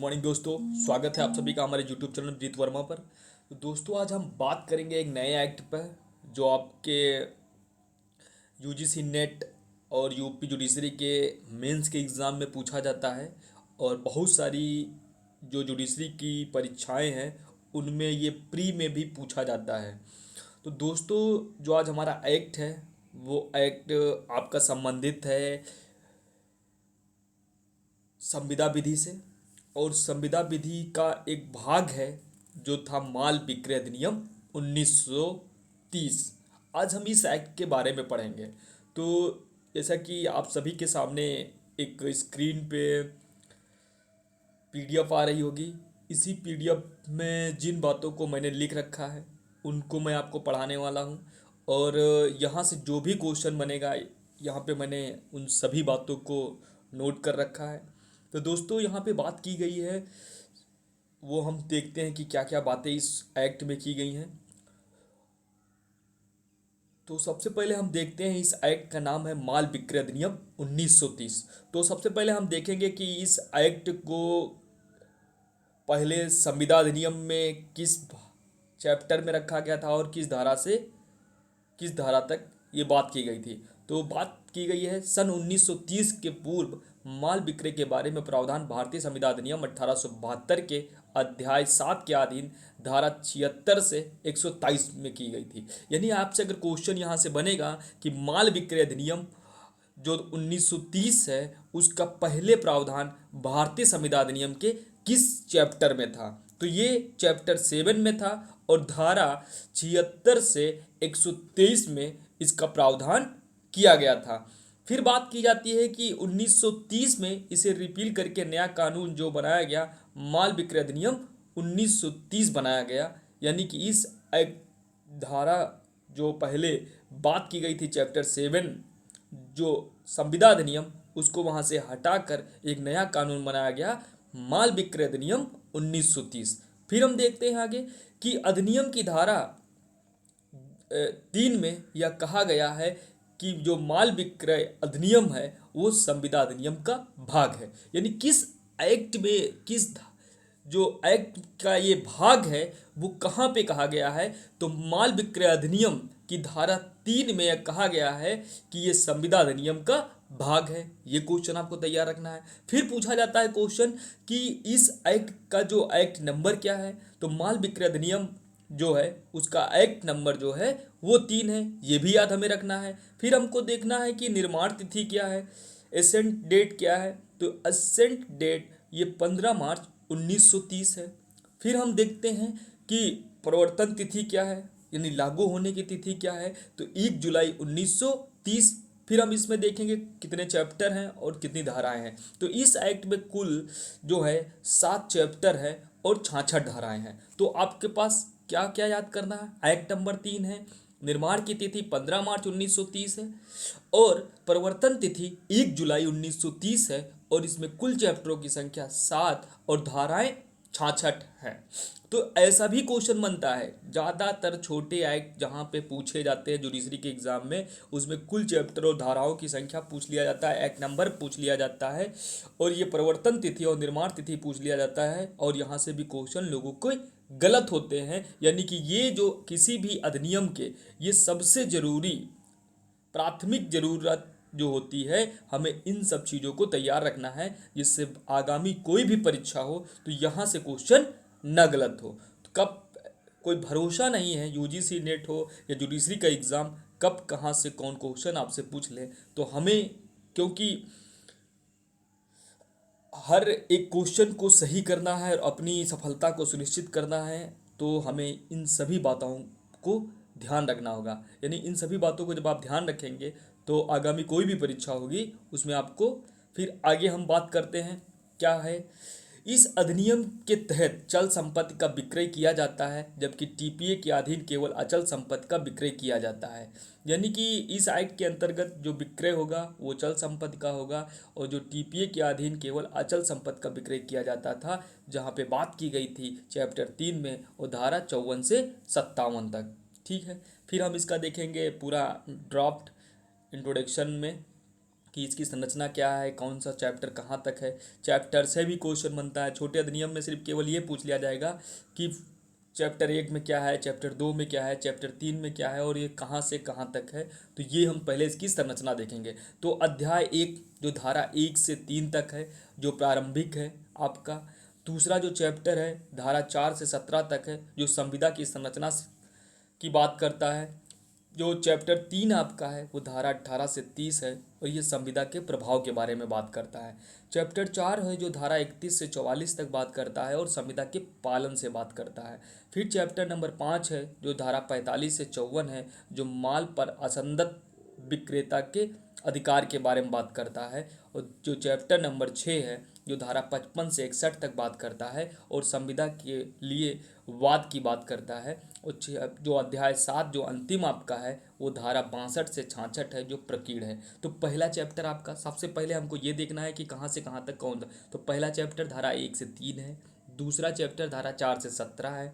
Morning दोस्तों, स्वागत है आप सभी का हमारे यूट्यूब चैनल जीत वर्मा पर। तो दोस्तों आज हम बात करेंगे एक नए एक्ट पर जो आपके यूजीसी नेट और यूपी जुडिशरी के मेंस के एग्ज़ाम में पूछा जाता है। और बहुत सारी जो जुडिशरी की परीक्षाएं हैं उनमें ये प्री में भी पूछा जाता है। तो दोस्तों जो आज हमारा एक्ट है वो एक्ट आपका संबंधित है संविदा विधि से। और संविदा विधि का एक भाग है जो था माल विक्रय अधिनियम 1930। आज हम इस एक्ट के बारे में पढ़ेंगे। तो जैसा कि आप सभी के सामने एक स्क्रीन पे पीडीएफ आ रही होगी, इसी पीडीएफ में जिन बातों को मैंने लिख रखा है उनको मैं आपको पढ़ाने वाला हूँ। और यहाँ से जो भी क्वेश्चन बनेगा यहाँ पे मैंने उन सभी बातों को नोट कर रखा है। तो दोस्तों यहाँ पे बात की गई है, वो हम देखते हैं कि क्या क्या बातें इस एक्ट में की गई हैं। तो सबसे पहले हम देखते हैं इस एक्ट का नाम है माल विक्रय अधिनियम 1930। तो सबसे पहले हम देखेंगे कि इस एक्ट को पहले संविदा अधिनियम में किस चैप्टर में रखा गया था और किस धारा से किस धारा तक ये बात की गई थी। तो बात की गई है सन 1930 के पूर्व माल विक्रय के बारे में प्रावधान भारतीय संविदा अधिनियम 1872 के अध्याय 7 के अधीन धारा 76 से 123 में की गई थी। यानी आपसे अगर क्वेश्चन यहाँ से बनेगा कि माल विक्रय अधिनियम जो 1930 है उसका पहले प्रावधान भारतीय संविदा अधिनियम के किस चैप्टर में था, तो ये चैप्टर 7 में था और धारा 76 से 123 में इसका प्रावधान किया गया था। फिर बात की जाती है कि 1930 में इसे रिपील करके नया कानून जो बनाया गया माल विक्रय अधिनियम 1930 बनाया गया। यानी कि इस धारा जो पहले बात की गई थी चैप्टर 7 जो संविदा अधिनियम, उसको वहां से हटाकर एक नया कानून बनाया गया माल विक्रय अधिनियम 1930। फिर हम देखते हैं आगे कि अधिनियम की धारा 3 में यह कहा गया है कि जो माल विक्रय अधिनियम है वो संविदा अधिनियम का भाग है। यानी किस एक्ट में जो एक्ट का ये भाग है वो कहाँ पे कहा गया है, तो माल विक्रय अधिनियम की धारा 3 में यह कहा गया है कि ये संविदा अधिनियम का भाग है। ये क्वेश्चन आपको तैयार रखना है। फिर पूछा जाता है क्वेश्चन कि इस एक्ट का जो एक्ट नंबर क्या है, तो माल विक्रय अधिनियम जो है उसका एक्ट नंबर जो है वो 3 है, ये भी याद हमें रखना है। फिर हमको देखना है कि निर्माण तिथि क्या है, एसेंट डेट क्या है, तो एसेंट डेट ये 15 मार्च 1930 है। फिर हम देखते हैं कि प्रवर्तन तिथि क्या है, यानी लागू होने की तिथि क्या है, तो 1 जुलाई 1930। फिर हम इसमें देखेंगे कितने चैप्टर हैं और कितनी धाराएं हैं। तो इस एक्ट में कुल जो है 7 चैप्टर है और 66 धाराएं हैं। तो आपके पास क्या क्या याद करना है, एक्ट नंबर 3 है, निर्माण की तिथि 15 मार्च 1930 है और प्रवर्तन तिथि 1 जुलाई 1930 है और इसमें कुल चैप्टरों की संख्या 7 और धाराएं 66 हैं। तो ऐसा भी क्वेश्चन बनता है, ज़्यादातर छोटे एक्ट जहाँ पे पूछे जाते हैं जुडिशरी के एग्जाम में उसमें कुल चैप्टर और धाराओं की संख्या पूछ लिया जाता है, एक्ट नंबर पूछ लिया जाता है और ये प्रवर्तन तिथि और निर्माण तिथि पूछ लिया जाता है। और यहाँ से भी क्वेश्चन लोगों को गलत होते हैं। यानी कि ये जो किसी भी अधिनियम के ये सबसे ज़रूरी प्राथमिक ज़रूरत जो होती है, हमें इन सब चीज़ों को तैयार रखना है जिससे आगामी कोई भी परीक्षा हो तो यहाँ से क्वेश्चन न गलत हो। तो कब कोई भरोसा नहीं है, यूजीसी नेट हो या जुडिशरी का एग्ज़ाम कब कहाँ से कौन क्वेश्चन आपसे पूछ ले। तो हमें क्योंकि हर एक क्वेश्चन को सही करना है और अपनी सफलता को सुनिश्चित करना है, तो हमें इन सभी बातों को ध्यान रखना होगा। यानी इन सभी बातों को जब आप ध्यान रखेंगे तो आगामी कोई भी परीक्षा होगी उसमें आपको। फिर आगे हम बात करते हैं क्या है, इस अधिनियम के तहत चल संपत्ति का विक्रय किया जाता है जबकि टीपीए के अधीन केवल अचल संपत्ति का विक्रय किया जाता है। यानी कि इस एक्ट के अंतर्गत जो विक्रय होगा वो चल संपत्ति का होगा और जो टीपीए के अधीन केवल अचल संपत्ति का विक्रय किया जाता था, जहाँ पे बात की गई थी चैप्टर 3 में और धारा 54 से 57 तक। ठीक है, फिर हम इसका देखेंगे पूरा ड्राफ्ट इंट्रोडक्शन में। कि इसकी संरचना क्या है, कौन सा चैप्टर कहाँ तक है। चैप्टर से भी क्वेश्चन बनता है। छोटे अधिनियम में सिर्फ केवल ये पूछ लिया जाएगा कि चैप्टर 1 में क्या है, चैप्टर 2 में क्या है, चैप्टर 3 में क्या है और ये कहाँ से कहाँ तक है। तो ये हम पहले इसकी संरचना देखेंगे। तो अध्याय 1 जो धारा 1 से 3 तक है, जो प्रारंभिक है आपका। दूसरा जो चैप्टर है धारा 4 से 17 तक है, जो संविदा की संरचना की बात करता है। जो चैप्टर 3 आपका है वो धारा 18 से 30 है और ये संविदा के प्रभाव के बारे में बात करता है। चैप्टर 4 है जो धारा 31 से 44 तक बात करता है और संविदा के पालन से बात करता है। फिर चैप्टर नंबर 5 है जो धारा 45 से 54 है, जो माल पर असंगत विक्रेता के अधिकार के बारे में बात करता है। और जो चैप्टर नंबर 6 है जो धारा 55 से 61 तक बात करता है और संविदा के लिए वाद की बात करता है। और जो अध्याय 7 जो अंतिम आपका है वो धारा 62 से 66 है, जो प्रकीर्ण है। तो पहला चैप्टर आपका, सबसे पहले हमको ये देखना है कि कहाँ से कहाँ तक कौन था। तो पहला चैप्टर धारा 1 से 3 है, दूसरा चैप्टर धारा 4 से 17 है,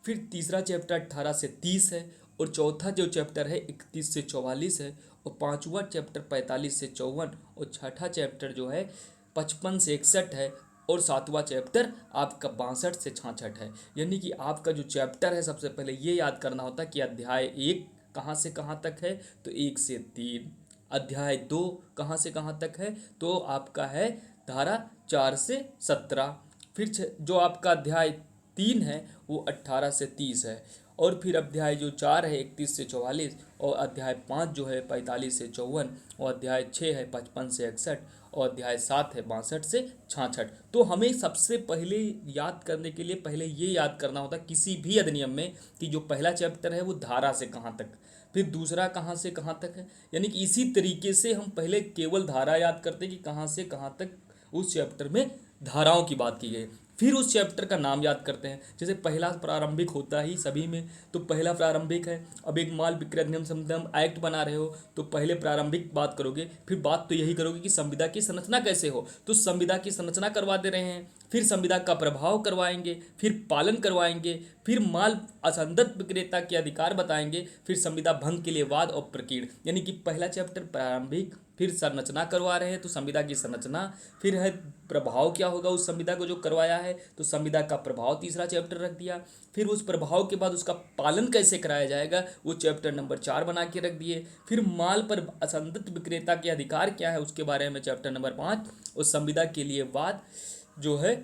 फिर तीसरा चैप्टर 18 से 30 है और चौथा जो चैप्टर है 31 से 44 है और पांचवा चैप्टर 45 से 54 और छठा चैप्टर जो है 55 से 61 है और सातवां चैप्टर आपका 62 से 66 है। यानी कि आपका जो चैप्टर है सबसे पहले ये याद करना होता है कि अध्याय 1 कहाँ से कहाँ तक है, तो 1 से 3। अध्याय 2 कहाँ से कहाँ तक है, तो आपका है धारा 4 से 17। फिर जो आपका अध्याय 3 है वो 18 से 30 है और फिर अध्याय जो 4 है 31 से 44 और अध्याय 5 जो है 45 से 54 और अध्याय 6 है 55 से 61 और अध्याय 7 है 62 से 66। तो हमें सबसे पहले याद करने के लिए पहले ये याद करना होता है किसी भी अधिनियम में कि जो पहला चैप्टर है वो धारा से कहाँ तक, फिर दूसरा कहाँ से कहाँ तक है। यानी कि इसी तरीके से हम पहले केवल धारा याद करते हैं कि कहाँ से कहाँ तक उस चैप्टर में धाराओं की बात की गई। फिर उस चैप्टर का नाम याद करते हैं। जैसे पहला प्रारंभिक होता ही सभी में, तो पहला प्रारंभिक है। अब एक माल विक्रय अधिनियम संविधान एक्ट बना रहे हो तो पहले प्रारंभिक बात करोगे, फिर बात तो यही करोगे कि संविदा की संरचना कैसे हो, तो संविदा की संरचना करवा दे रहे हैं, फिर संविदा का प्रभाव करवाएंगे, फिर पालन करवाएंगे, फिर माल असंगत विक्रेता के अधिकार बताएंगे, फिर संविदा भंग के लिए वाद और प्रकीर्ण। यानी कि पहला चैप्टर प्रारंभिक, फिर संरचना करवा रहे हैं तो संविदा की संरचना, फिर है प्रभाव क्या होगा उस संविदा को जो करवाया है तो संविदा का प्रभाव तीसरा चैप्टर रख दिया, फिर उस प्रभाव के बाद उसका पालन कैसे कराया जाएगा वो चैप्टर नंबर 4 बना के रख दिए, फिर माल पर असंगत विक्रेता के अधिकार क्या है उसके बारे में चैप्टर नंबर 5 और संविदा के लिए वाद जो है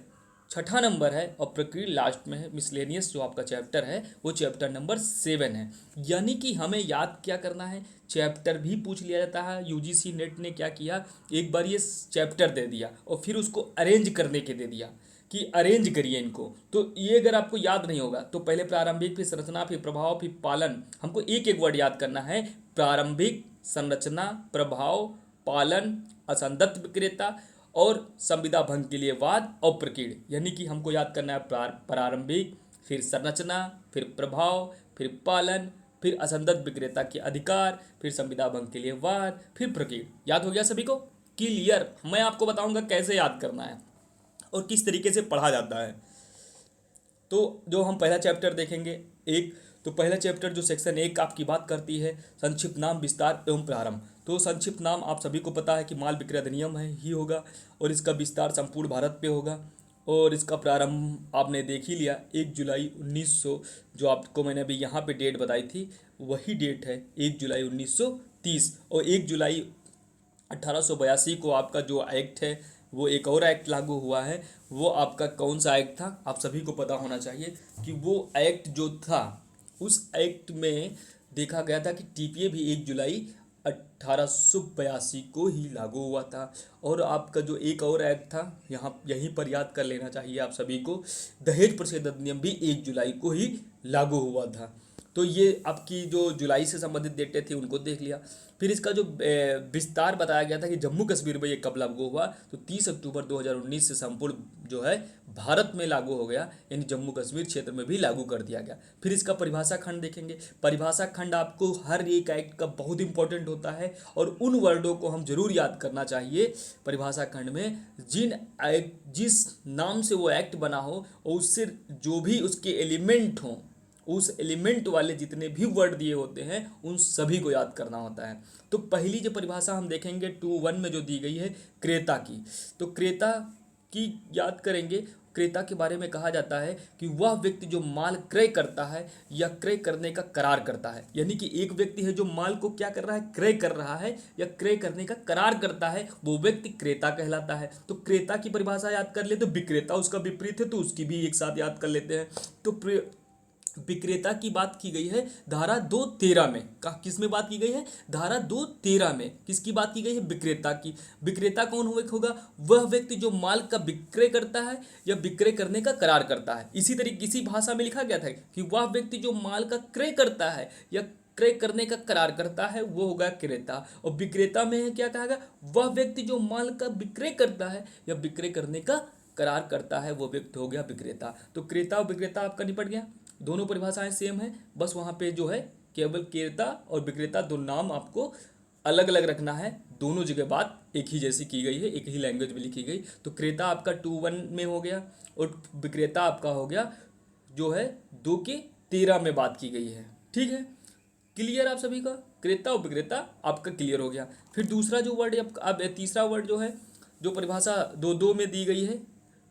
छठा नंबर है और प्रक्रिया लास्ट में है। मिसलेनियस जो आपका चैप्टर है वो चैप्टर नंबर 7 है। यानी कि हमें याद क्या करना है, चैप्टर भी पूछ लिया जाता है। यूजीसी नेट ने क्या किया, एक बार ये चैप्टर दे दिया और फिर उसको अरेंज करने के दे दिया कि अरेंज करिए इनको। तो ये अगर आपको याद नहीं होगा तो पहले प्रारंभिक, फिर संरचना, फिर प्रभाव, फिर पालन, हमको एक एक वर्ड याद करना है। प्रारंभिक, संरचना, प्रभाव, पालन, असंगत विक्रेता और संविदा भंग के लिए वाद और प्रकीर्ण। यानी कि हमको याद करना है प्रारंभिक, फिर संरचना, फिर प्रभाव, फिर पालन, फिर असंगत विक्रेता के अधिकार, फिर संविदा भंग के लिए वाद, फिर प्रकीर्ण। याद हो गया सभी को? क्लियर? मैं आपको बताऊंगा कैसे याद करना है और किस तरीके से पढ़ा जाता है। तो जो हम पहला चैप्टर देखेंगे एक, तो पहला चैप्टर जो सेक्शन 1 आपकी बात करती है संक्षिप्त नाम, विस्तार एवं प्रारंभ। तो संक्षिप्त नाम आप सभी को पता है कि माल विक्रय अधिनियम है ही होगा और इसका विस्तार संपूर्ण भारत पे होगा और इसका प्रारंभ आपने देख ही लिया 1 जुलाई 1900, जो आपको मैंने अभी यहाँ पे डेट बताई थी वही डेट है 1 जुलाई 1930। और 1 जुलाई 1882 को आपका जो एक्ट है वो एक और एक्ट लागू हुआ है। वो आपका कौन सा एक्ट था आप सभी को पता होना चाहिए कि वो एक्ट जो था उस एक्ट में देखा गया था कि टीपीए भी 1 जुलाई 1882 को ही लागू हुआ था। और आपका जो एक और एक्ट था यहाँ यहीं पर याद कर लेना चाहिए आप सभी को, दहेज प्रतिषेध अधिनियम भी 1 जुलाई को ही लागू हुआ था। तो ये आपकी जो जुलाई से संबंधित डेटें थी उनको देख लिया। फिर इसका जो विस्तार बताया गया था कि जम्मू कश्मीर में ये कब लागू हुआ, तो 30 अक्टूबर 2019 से संपूर्ण जो है भारत में लागू हो गया, यानी जम्मू कश्मीर क्षेत्र में भी लागू कर दिया गया। फिर इसका परिभाषा खंड देखेंगे। परिभाषा खंड आपको हर एक एक्ट का बहुत इंपॉर्टेंट होता है और उन वर्डों को हम जरूर याद करना चाहिए परिभाषा खंड में। जिस नाम से वो एक्ट बना हो और उससे जो भी उसके एलिमेंट हों उस एलिमेंट वाले जितने भी वर्ड दिए होते हैं उन सभी को याद करना होता है। तो पहली जो परिभाषा हम देखेंगे 2.1 में जो दी गई है क्रेता की, तो क्रेता की याद करेंगे। क्रेता के बारे में कहा जाता है कि वह व्यक्ति जो माल क्रय करता है या क्रय करने का करार करता है, यानी कि एक व्यक्ति है जो माल को क्या कर रहा है, क्रय कर रहा है या क्रय करने का करार करता है, वो व्यक्ति क्रेता कहलाता है। तो क्रेता की परिभाषा याद कर ले तो विक्रेता उसका विपरीत है, तो उसकी भी एक साथ याद कर लेते हैं। तो विक्रेता की बात की गई है धारा 2.13 में। किस में बात की गई है, धारा 2.13 में किसकी बात की गई है, विक्रेता की। विक्रेता कौन होगा, वह व्यक्ति जो माल का विक्रय करता है या विक्रय करने का करार करता है। इसी तरीके इसी भाषा में लिखा गया था कि वह व्यक्ति जो माल का क्रय करता है या क्रय करने का करार करता है वो होगा क्रेता। और विक्रेता में है क्या कहा गया, वह व्यक्ति जो माल का विक्रय करता है या विक्रय करने का करार करता है वो व्यक्ति हो गया विक्रेता। तो क्रेता और विक्रेता आपका निपट गया, दोनों परिभाषाएं सेम है, बस वहाँ पे जो है केवल क्रेता और विक्रेता दो नाम आपको अलग अलग रखना है। दोनों जगह बात एक ही जैसी की गई है, एक ही लैंग्वेज में लिखी गई। तो क्रेता आपका 2.1 में हो गया और विक्रेता आपका हो गया जो है 2.13 में बात की गई है। ठीक है, क्लियर आप सभी का, क्रेता और विक्रेता आपका क्लियर हो गया। फिर दूसरा जो वर्ड अब तीसरा वर्ड जो है जो परिभाषा 2.2 में दी गई है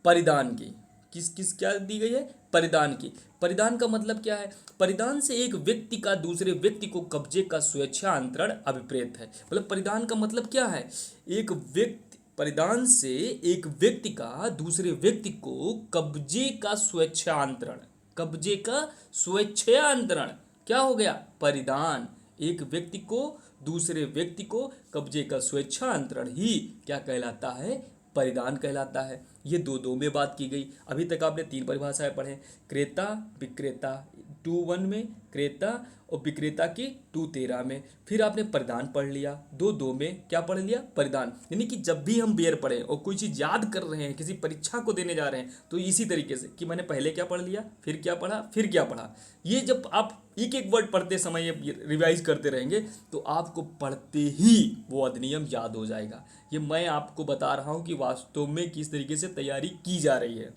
परिधान की, किस किस क्या दी गई है, परिधान की। परिधान का मतलब क्या है, परिधान से एक व्यक्ति का दूसरे व्यक्ति को कब्जे का स्वेच्छा अंतरण अभिप्रेत है। मतलब परिधान का मतलब क्या है, एक व्यक्ति, परिधान से एक व्यक्ति का दूसरे व्यक्ति को कब्जे का स्वेच्छांतरण, कब्जे का स्वेच्छांतरण क्या हो गया, परिधान। एक व्यक्ति को दूसरे व्यक्ति को कब्जे का स्वेच्छांतरण ही क्या कहलाता है, परिधान कहलाता है। ये 2.2 में बात की गई। अभी तक आपने 3 परिभाषाएं पढ़े, क्रेता विक्रेता 2.1 में, क्रेता और विक्रेता की 2.13 में। फिर आपने परिधान पढ़ लिया, 2.2 में क्या पढ़ लिया, परिधान। यानी कि जब भी हम बेयर पढ़ें और कोई चीज़ याद कर रहे हैं, किसी परीक्षा को देने जा रहे हैं, तो इसी तरीके से कि मैंने पहले क्या पढ़ लिया, फिर क्या पढ़ा, फिर क्या पढ़ा। ये जब आप एक एक वर्ड पढ़ते समय रिवाइज करते रहेंगे तो आपको पढ़ते ही वो अधिनियम याद हो जाएगा। ये मैं आपको बता रहा हूँ कि वास्तव में किस तरीके से तैयारी की जा रही है।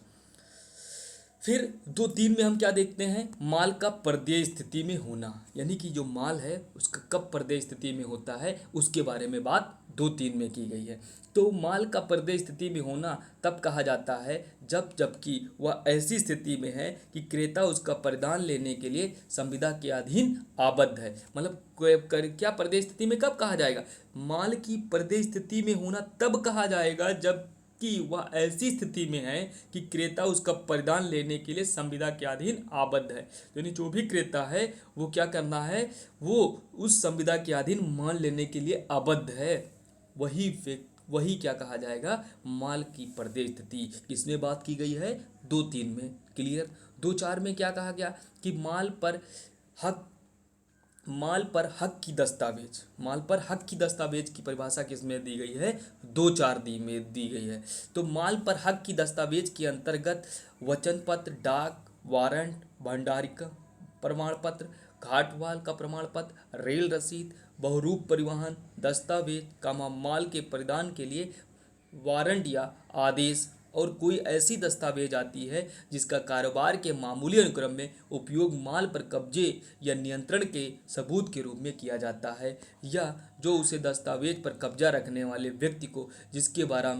फिर 2.3 में हम क्या देखते हैं, माल का पर्देय स्थिति में होना, यानी कि जो माल है उसका कब पर्देय स्थिति में होता है उसके बारे में बात 2.3 में की गई है। तो माल का पर्देय स्थिति में होना तब कहा जाता है जबकि वह ऐसी स्थिति में है कि क्रेता उसका परिधान लेने के लिए संविदा के अधीन आबद्ध है। मतलब क्या पर्देय स्थिति में कब कहा जाएगा, माल की पर्देय स्थिति में होना तब कहा जाएगा जब कि वह ऐसी स्थिति में है कि क्रेता उसका परिधान लेने के लिए संविदा के अधीन आबद्ध है। यानी जो भी क्रेता है वो क्या करना है, वो उस संविदा के अधीन माल लेने के लिए आबद्ध है, वही क्या कहा जाएगा, माल की पर्देय स्थिति। किसमें बात की गई है, 2.3 में। क्लियर। 2.4 में क्या कहा गया कि माल पर हक की दस्तावेज, माल पर हक की दस्तावेज की परिभाषा किसमें दी गई है, 2.4 में दी गई है। तो माल पर हक की दस्तावेज के अंतर्गत वचन पत्र, डाक वारंट, भंडारिक प्रमाण पत्र, घाटवाल का प्रमाण पत्र, रेल रसीद, बहुरूप परिवहन दस्तावेज माल के परिधान के लिए वारंट या आदेश और कोई ऐसी दस्तावेज आती है जिसका कारोबार के मामूली अनुक्रम में उपयोग माल पर कब्जे या नियंत्रण के सबूत के रूप में किया जाता है, या जो उसे दस्तावेज पर कब्जा रखने वाले व्यक्ति को जिसके बारे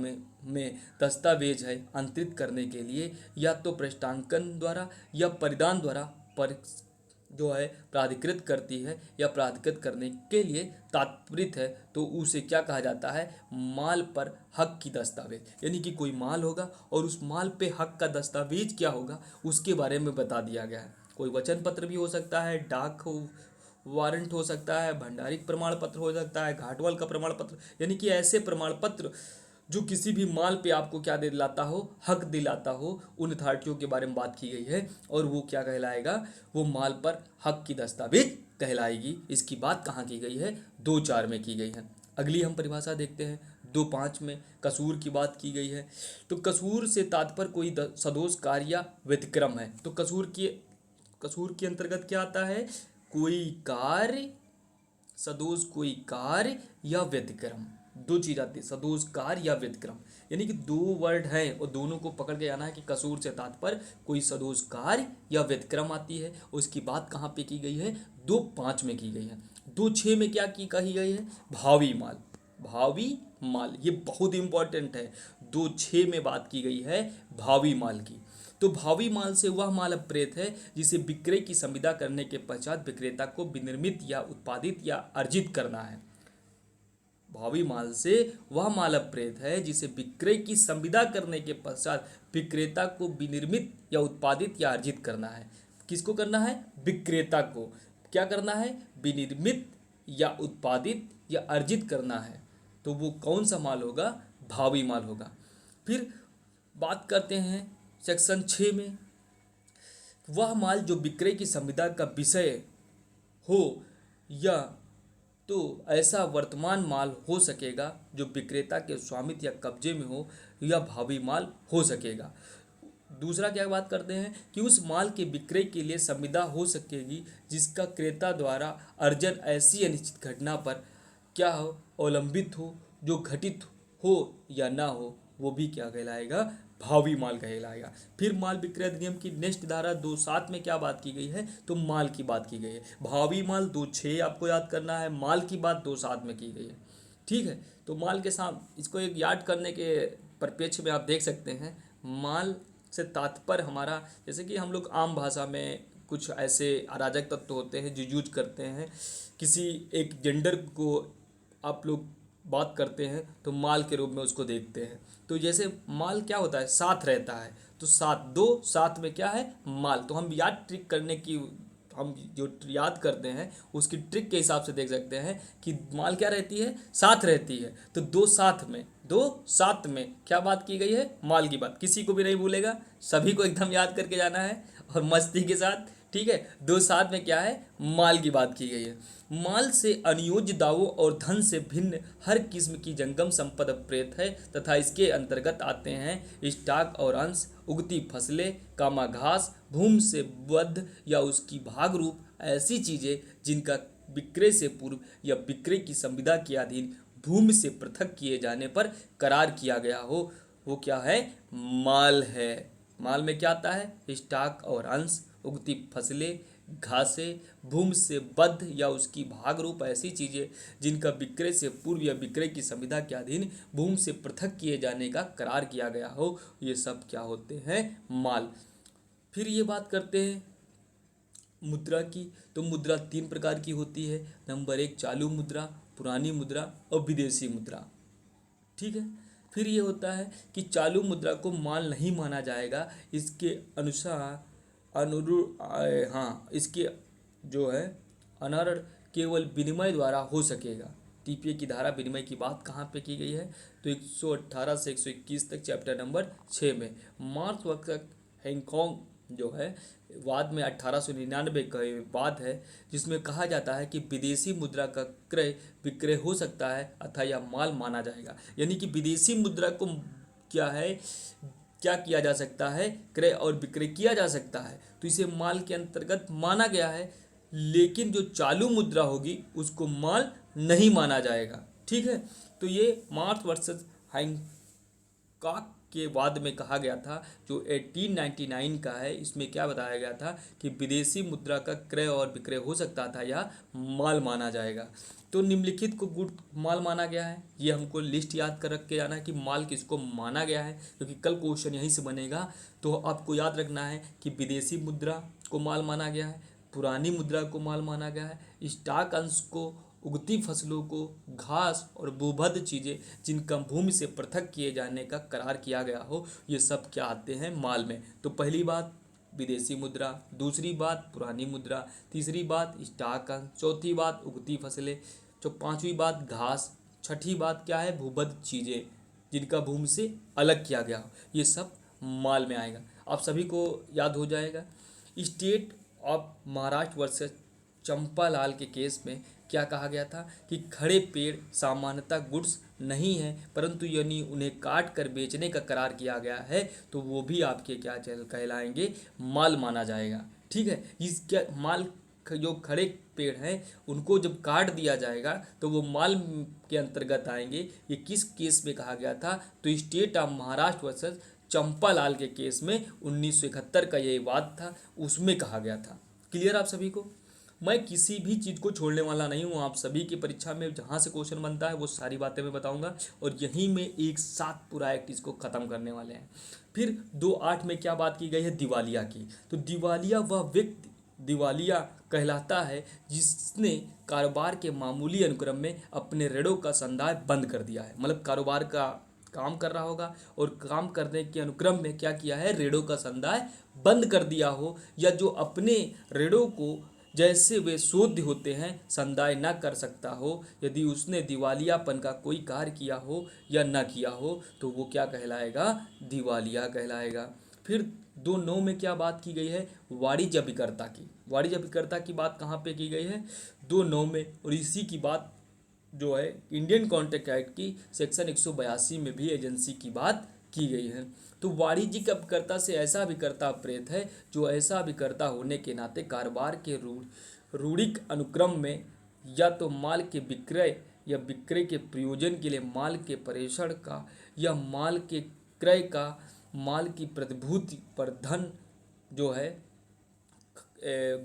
में दस्तावेज है अंतरित करने के लिए या तो पृष्ठांकन द्वारा या परिधान द्वारा जो है प्राधिकृत करती है या प्राधिकृत करने के लिए तात्पर्य है, तो उसे क्या कहा जाता है, माल पर हक की दस्तावेज। यानी कि कोई माल होगा और उस माल पे हक का दस्तावेज क्या होगा उसके बारे में बता दिया गया है। कोई वचन पत्र भी हो सकता है, डाक वारंट हो सकता है, भंडारिक प्रमाण पत्र हो सकता है, घाटवाल का प्रमाण पत्र, यानी कि ऐसे प्रमाण पत्र जो किसी भी माल पे आपको क्या दिलाता हो, हक दिलाता हो, उन अथॉरिटियों के बारे में बात की गई है और वो क्या कहलाएगा, वो माल पर हक की दस्तावेज कहलाएगी। इसकी बात कहाँ की गई है, 2.4 में की गई है। अगली हम परिभाषा देखते हैं 2.5 में कसूर की बात की गई है। तो कसूर से तात्पर्य कोई सदोष कार्य या व्यतिक्रम है। तो कसूर के अंतर्गत क्या आता है, कोई कार्य, सदोष कोई कार्य या व्यतिक्रम। दो चीज आती है, सदोषकार या व्यतिक्रम। यानी कि दो वर्ड हैं और दोनों को पकड़ के जाना है कि कसूर से तात्पर्य कोई सदोषकार या व्यतिक्रम आती है। और उसकी बात कहाँ पे की गई है? 2:5 में की गई है। 2:6 में क्या की कही गई है? भावी माल। भावी माल ये बहुत इंपॉर्टेंट है। 2:6 में बात की गई है भावी माल की। तो भावी माल से वह माल अप्रेत है जिसे विक्रय की संविदा करने के पश्चात विक्रेता को विनिर्मित या उत्पादित या अर्जित करना है। भावी माल से वह माल अप्रेत है जिसे विक्रय की संविदा करने के पश्चात विक्रेता को विनिर्मित या उत्पादित या अर्जित करना है। किसको करना है? विक्रेता को। क्या करना है? विनिर्मित या उत्पादित या अर्जित करना है। तो वो कौन सा माल होगा? भावी माल होगा। फिर बात करते हैं सेक्शन 6 में, वह माल जो विक्रय की संविदा का विषय हो या तो ऐसा वर्तमान माल हो सकेगा जो विक्रेता के स्वामित्व या कब्जे में हो, या भावी माल हो सकेगा। दूसरा क्या बात करते हैं कि उस माल के विक्रय के लिए संविदा हो सकेगी जिसका क्रेता द्वारा अर्जन ऐसी अनिश्चित घटना पर क्या हो? अवलंबित हो, जो घटित हो या ना हो, वो भी क्या कहलाएगा? भावी माल कहलाएगा। फिर माल विक्रय अधिनियम की नेक्स्ट धारा 2:7 में क्या बात की गई है? तो माल की बात की गई है। भावी माल 2:6 आपको याद करना है, माल की बात 2:7 में की गई है। ठीक है, तो माल के साथ इसको एक याद करने के परिप्रेक्ष्य में आप देख सकते हैं, माल से तात्पर्य हमारा, जैसे कि हम लोग आम भाषा में कुछ ऐसे अराजक तत्व होते हैं जो यूज करते हैं, किसी एक जेंडर को आप लोग बात करते हैं तो माल के रूप में उसको देखते हैं। तो जैसे माल क्या होता है? साथ रहता है। तो साथ, दो साथ में क्या है? माल। तो हम याद ट्रिक करने की, हम जो याद करते हैं उसकी ट्रिक के हिसाब से देख सकते हैं कि माल क्या रहती है? साथ रहती है। तो दो साथ में, दो साथ में क्या बात की गई है? माल की बात। किसी को भी नहीं भूलेगा, सभी को एकदम याद करके जाना है और मस्ती के साथ। ठीक है, दो साथ में क्या है? माल की बात की गई है। माल से अनियोज्य दावों और धन से भिन्न हर किस्म की जंगम संपदा प्रेत है तथा इसके अंतर्गत आते हैं स्टॉक और अंश, उगती फसलें, कामा घास, भूमि से बद्ध या उसकी भाग रूप ऐसी चीजें जिनका विक्रय से पूर्व या विक्रय की संविदा के अधीन भूमि से पृथक किए जाने पर करार किया गया हो, वो क्या है? माल है। माल में क्या आता है? स्टॉक और अंश, उगती फसलें, घासें, भूमि से बद्ध या उसकी भाग रूप ऐसी चीजें जिनका विक्रय से पूर्व या विक्रय की संविदा के अधीन भूमि से पृथक किए जाने का करार किया गया हो, ये सब क्या होते हैं? माल। फिर ये बात करते हैं मुद्रा की। तो मुद्रा 3 प्रकार की होती है। नंबर 1 चालू मुद्रा, पुरानी मुद्रा और विदेशी मुद्रा। ठीक है, फिर ये होता है कि चालू मुद्रा को माल नहीं माना जाएगा, इसके अनुसार हाँ, इसके जो है अनर्ड केवल विनिमय द्वारा हो सकेगा। टीपीए की धारा विनिमय की बात कहाँ पे की गई है? तो 118 से 121 तक चैप्टर नंबर 6 में। मार्क्स वर्क हैंगकांग जो है वाद में 1899 का वाद है, जिसमें कहा जाता है कि विदेशी मुद्रा का क्रय विक्रय हो सकता है अतः यह माल माना जाएगा। यानी कि विदेशी मुद्रा को क्या है, क्या किया जा सकता है? क्रय और विक्रय किया जा सकता है, तो इसे माल के अंतर्गत माना गया है। लेकिन जो चालू मुद्रा होगी उसको माल नहीं माना जाएगा। ठीक है, तो ये मार्क्स वर्सेस हैंकॉक के वाद में कहा गया था, जो 1899 का है। इसमें क्या बताया गया था कि विदेशी मुद्रा का क्रय और विक्रय हो सकता था या माल माना जाएगा। तो निम्नलिखित को गुड माल माना गया है। ये हमको लिस्ट याद कर रख के जाना है कि माल किसको माना गया है, क्योंकि कल क्वेश्चन यहीं से बनेगा। तो आपको याद रखना है कि विदेशी मुद्रा को माल माना गया है, पुरानी मुद्रा को माल माना गया है, स्टॉक अंश को, उगती फसलों को, घास और भूबद्ध चीज़ें जिनका भूमि से पृथक किए जाने का करार किया गया हो, ये सब क्या आते हैं? माल में। तो पहली बात विदेशी मुद्रा, दूसरी बात पुरानी मुद्रा, तीसरी बात स्टॉक अंश, चौथी बात उगती फसलें, जो पांचवी बात घास, छठी बात क्या है? भूबद्ध चीज़ें जिनका भूमि से अलग किया गया हो, ये सब माल में आएगा। आप सभी को याद हो जाएगा। State of Maharashtra versus Champalal के केस में क्या कहा गया था कि खड़े पेड़ सामान्यतः गुड्स नहीं है, परंतु यानी उन्हें काट कर बेचने का करार किया गया है, तो वो भी आपके क्या कहलाएंगे? माल माना जाएगा। ठीक है, इस क्या माल जो खड़े पेड़ हैं उनको जब काट दिया जाएगा तो वो माल के अंतर्गत आएंगे। ये किस केस में कहा गया था? तो state of Maharashtra versus Champalal के केस में 1971 का ये वाद था, उसमें कहा गया था। क्लियर आप सभी को? मैं किसी भी चीज़ को छोड़ने वाला नहीं हूँ। आप सभी की परीक्षा में जहाँ से क्वेश्चन बनता है वो सारी बातें मैं बताऊँगा और यहीं में एक साथ पूरा एक्ट इसको ख़त्म करने वाले हैं। फिर 2.8 में क्या बात की गई है? दिवालिया की। तो दिवालिया वह व्यक्ति दिवालिया कहलाता है जिसने कारोबार के मामूली अनुक्रम में अपने ऋणों का संदाय बंद कर दिया है। मतलब कारोबार का काम कर रहा होगा और काम करने के अनुक्रम में क्या किया है? ऋणों का संदाय बंद कर दिया हो, या जो अपने ऋणों को जैसे वे शोध होते हैं संदाय न कर सकता हो, यदि उसने दिवालियापन का कोई कार्य किया हो या न किया हो तो वो क्या कहलाएगा? दिवालिया कहलाएगा। फिर 2.9 में क्या बात की गई है? वाणिज्य अभिकर्ता की। वाणिज्य अभिकर्ता की बात कहाँ पे की गई है? 2.9 में। और इसी की बात जो है इंडियन कॉन्ट्रैक्ट एक्ट की सेक्शन 182 में भी एजेंसी की बात की गई है। तो वाणिज्यिक अभिकर्ता से ऐसा अभिकर्ता प्रेत है जो ऐसा अभिकर्ता होने के नाते कारोबार के रूढ़िक अनुक्रम में या तो माल के विक्रय या विक्रय के प्रयोजन के लिए माल के प्रेषण का या माल के क्रय का माल की प्रतिभूति पर जो है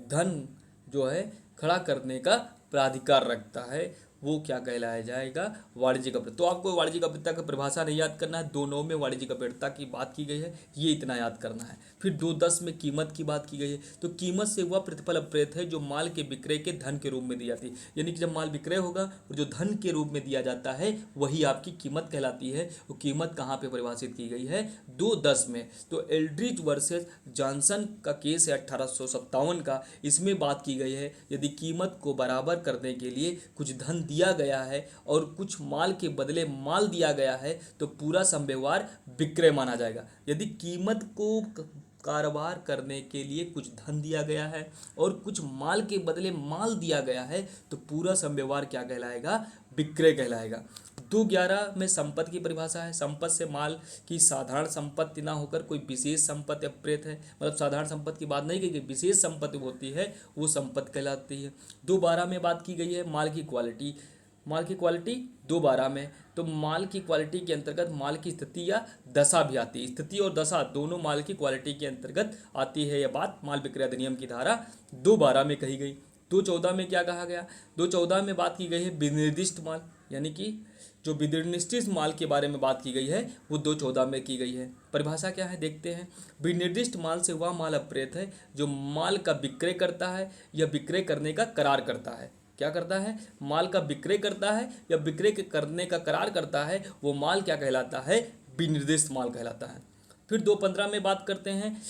धन जो है खड़ा करने का प्राधिकार रखता है, वो क्या कहलाया जाएगा? वाणिज्यिक अभिकर्ता। तो आपको वाणिज्यिक अभिकर्ता का परिभाषा नहीं याद करना है, 2.9 में वाणिज्यिक अभिकर्ता की बात की गई है, ये इतना याद करना है। फिर 2.10 में कीमत की बात की गई है। तो कीमत से वह प्रतिफल अप्रेत है जो माल के विक्रय के धन के रूप में दी जाती है। यानी कि जब माल विक्रय होगा और जो धन के रूप में दिया जाता है वही आपकी कीमत कहलाती है। वो कीमत कहाँ पे परिभाषित की गई है? 2.10 में। तो एल्ड्रिच वर्सेस जॉनसन का केस है 1857 का, इसमें बात की गई है यदि कीमत को बराबर करने के लिए कुछ धन दिया गया है और कुछ माल के बदले माल दिया गया है तो पूरा संव्यवहार विक्रय माना जाएगा। यदि कीमत को कारोबार करने के लिए कुछ धन दिया गया है और कुछ माल के बदले माल दिया गया है तो पूरा संव्यवहार क्या कहलाएगा? विक्रय कहलाएगा। 2.11 में संपत्ति की परिभाषा है। संपत्ति से माल की साधारण संपत्ति ना होकर कोई विशेष संपत्ति अप्रेत है। मतलब साधारण संपत्ति की बात नहीं की गई, विशेष संपत्ति होती है वो संपत्ति कहलाती है। 2.12 में बात की गई है माल की क्वालिटी। माल की क्वालिटी 2.12 में। तो माल की क्वालिटी के अंतर्गत माल की स्थिति या दशा भी आती है। स्थिति और दशा दोनों माल की क्वालिटी के अंतर्गत आती है। यह बात माल विक्रय अधिनियम की धारा 2.12 में कही गई। 2.14 में क्या कहा गया? 2.14 में बात की गई है विनिर्दिष्ट माल, यानी कि जो विनिर्दिष्ट माल के बारे में बात की गई है वो 2.14 में की गई है। परिभाषा क्या है देखते हैं। विनिर्दिष्ट माल से वह माल अप्रेत है जो माल का विक्रय करता है या विक्रय करने का करार करता है। क्या करता है? माल का विक्रय करता है या विक्रय करने का करार करता है, वो माल क्या कहलाता है? विनिर्दिष्ट माल कहलाता है। फिर 2.15 में बात करते हैं।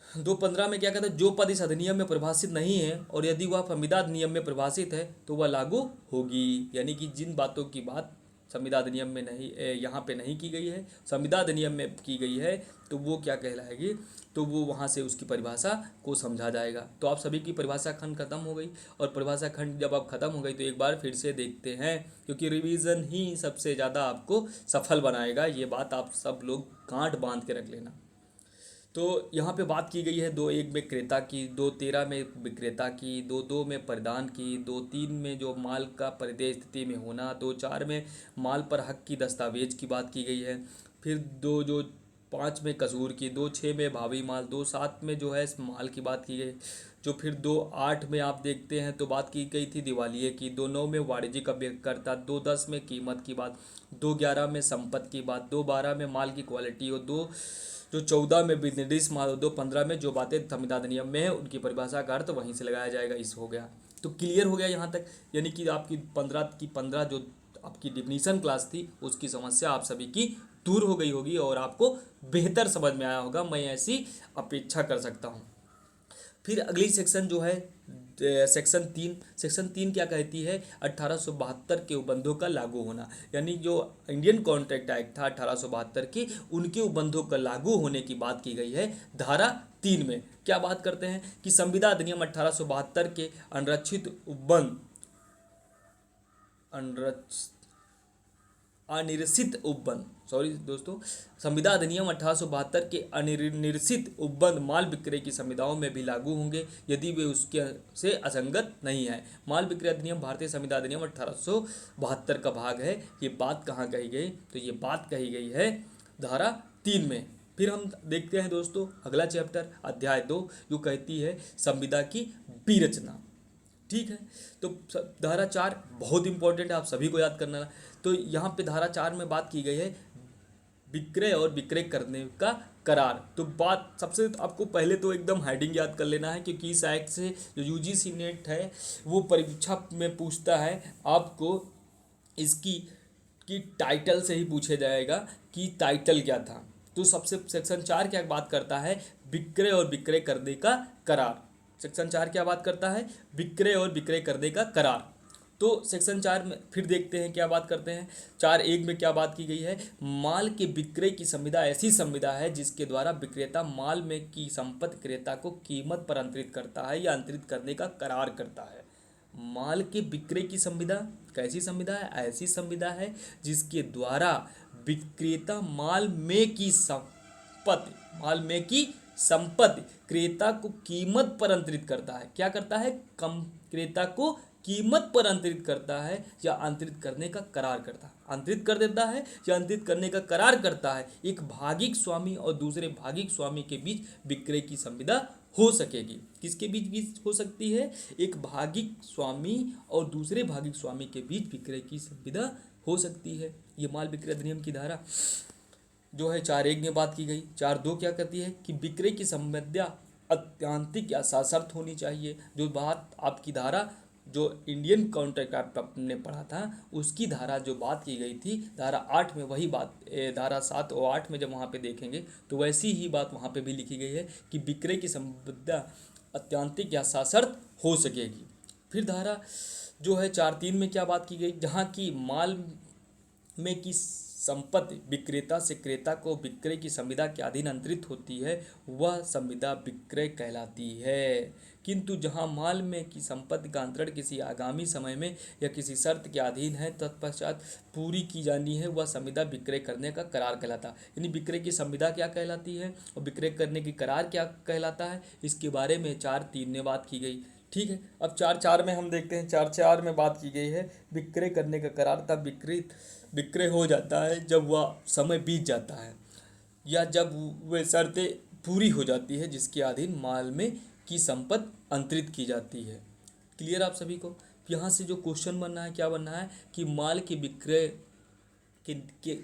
2.15 में क्या कहता है? जो पद इस अधिनियम में परिभाषित नहीं है और यदि वह संविदा अधिनियम में परिभाषित है तो वह लागू होगी। यानी कि जिन बातों की बात संविदा अधिनियम में नहीं, यहाँ पे नहीं की गई है, संविदा अधिनियम में की गई है, तो वो क्या कहलाएगी? तो वो वहाँ से उसकी परिभाषा को समझा जाएगा। तो आप सभी की परिभाषा खंड खत्म हो गई, और परिभाषा खंड जब आप खत्म हो गई तो एक बार फिर से देखते हैं, क्योंकि रिवीजन ही सबसे ज़्यादा आपको सफल बनाएगा। ये बात आप सब लोग गांठ बांध के रख लेना। तो यहाँ पे बात की गई है 2.1 में क्रेता की, 2.13 में विक्रेता की, 2.2 में परिधान की, 2.3 में जो माल का परिदेय स्थिति में होना, 2.4 में माल पर हक की दस्तावेज की बात की गई है। फिर 2.5 में कसूर की, 2.6 में भावी माल, 2.7 में जो है माल की बात की गई। जो फिर 2.8 में आप देखते हैं तो बात की गई थी दिवालिये की, 2.9 में वाणिज्यिक अभिकर्ता, 2.10 में कीमत की बात, 2.11 में संपत्ति की बात, 2.12 में माल की क्वालिटी, और 2.14 में विनिर्दिष्ट माल, 2.15 में जो बातें संविदा अधिनियम में है उनकी परिभाषा का अर्थ वहीं से लगाया जाएगा। इस हो गया तो क्लियर हो गया यहाँ तक। यानी कि आपकी 15 जो आपकी डिफिनीशन क्लास थी उसकी समस्या आप सभी की दूर हो गई होगी और आपको बेहतर समझ में आया होगा, मैं ऐसी अपेक्षा कर सकता हूँ। फिर अगली सेक्शन जो है सेक्शन 3 क्या कहती है? 1872 के उपबंधों का लागू होना। यानी जो इंडियन कॉन्ट्रैक्ट एक्ट था 1872 की, उनके उपबंधों का लागू होने की बात की गई है धारा 3 में। क्या बात करते हैं कि संविदा अधिनियम 1872 के अनिर्सित उपबंध सॉरी दोस्तों, संविदा अधिनियम 1872 के अनिर्निश्चित उपबंध माल विक्रय की संविदाओं में भी लागू होंगे यदि वे उसके से असंगत नहीं है। माल विक्रय अधिनियम भारतीय संविदा अधिनियम 1872 का भाग है। ये बात कहाँ कही गई? तो ये बात कही गई है धारा 3 में। फिर हम देखते हैं दोस्तों अगला चैप्टर अध्याय 2 जो कहती है संविदा की विरचना। ठीक है, तो धारा 4 बहुत इंपॉर्टेंट है, आप सभी को याद करना है। तो यहाँ पे धारा 4 में बात की गई है विक्रय और विक्रय करने का करार। तो बात सबसे आपको पहले तो एकदम हेडिंग याद कर लेना है, क्योंकि इस एक्ट से जो यूजीसी नेट है वो परीक्षा में पूछता है आपको, इसकी की टाइटल से ही पूछा जाएगा कि टाइटल क्या था। तो सबसे सेक्शन 4 क्या बात करता है? विक्रय और विक्रय करने का करार। सेक्शन 4 क्या बात करता है? विक्रय और विक्रय करने का करार। तो सेक्शन 4 में फिर देखते हैं क्या बात करते हैं। 4(1) में क्या बात की गई है? माल के विक्रय की संविदा ऐसी संविदा है जिसके द्वारा विक्रेता माल में की संपत्ति क्रेता को कीमत पर अंतरित करता है या अंतरित करने का करार करता है। माल के विक्रय की संविदा कैसी संविदा है? ऐसी संविदा है जिसके द्वारा विक्रेता माल में की संपत्ति क्रेता को कीमत पर अंतरित करता है। क्या करता है? क्रेता को कीमत पर अंतरित करता है या अंतरित करने का करार करता है। अंतरित कर देता है या अंतरित करने का करार करता है। एक भागिक स्वामी और दूसरे भागिक स्वामी के बीच विक्रय की संविदा हो सकेगी। किसके बीच हो सकती है? एक भागिक स्वामी और दूसरे भागिक स्वामी के बीच विक्रय की संविदा हो सकती है। ये माल विक्रय अधिनियम की धारा जो है 4(1) में बात की गई। 4(2) क्या कहती है कि विक्रय की संविदा अत्यांतिक या सशर्त होनी चाहिए। जो बात आपकी धारा जो इंडियन कॉन्ट्रैक्ट एक्ट आपने पढ़ा था उसकी धारा जो बात की गई थी धारा 8 में, वही बात धारा 7 और 8 में जब वहाँ पे देखेंगे तो वैसी ही बात वहाँ पे भी लिखी गई है कि विक्रय की संविदा अत्यांतिक या सशर्त हो सकेगी। फिर धारा जो है 4(3) में क्या बात की गई? जहाँ की माल में की संपत्ति विक्रेता से क्रेता को विक्रय की संविदा के अधीन अंतरित होती है वह संविदा विक्रय कहलाती है। किंतु जहां माल में की संपत्ति का अंतरण किसी आगामी समय में या किसी शर्त के अधीन है तत्पश्चात पूरी की जानी है वह संविदा विक्रय करने का करार कहलाता है। यानी विक्रय की संविदा क्या कहलाती है और विक्रय करने की करार क्या कहलाता है, इसके बारे में 4(3) में बात की गई। ठीक है, अब 4(4) में हम देखते हैं। 4(4) में बात की गई है विक्रय करने का करार तब विक्रय हो जाता है जब वह समय बीत जाता है या जब वे शर्तें पूरी हो जाती है जिसके अधीन माल में की संपत्ति अंतरित की जाती है। क्लियर आप सभी को? यहाँ से जो क्वेश्चन बनना है क्या बनना है कि माल के विक्रय के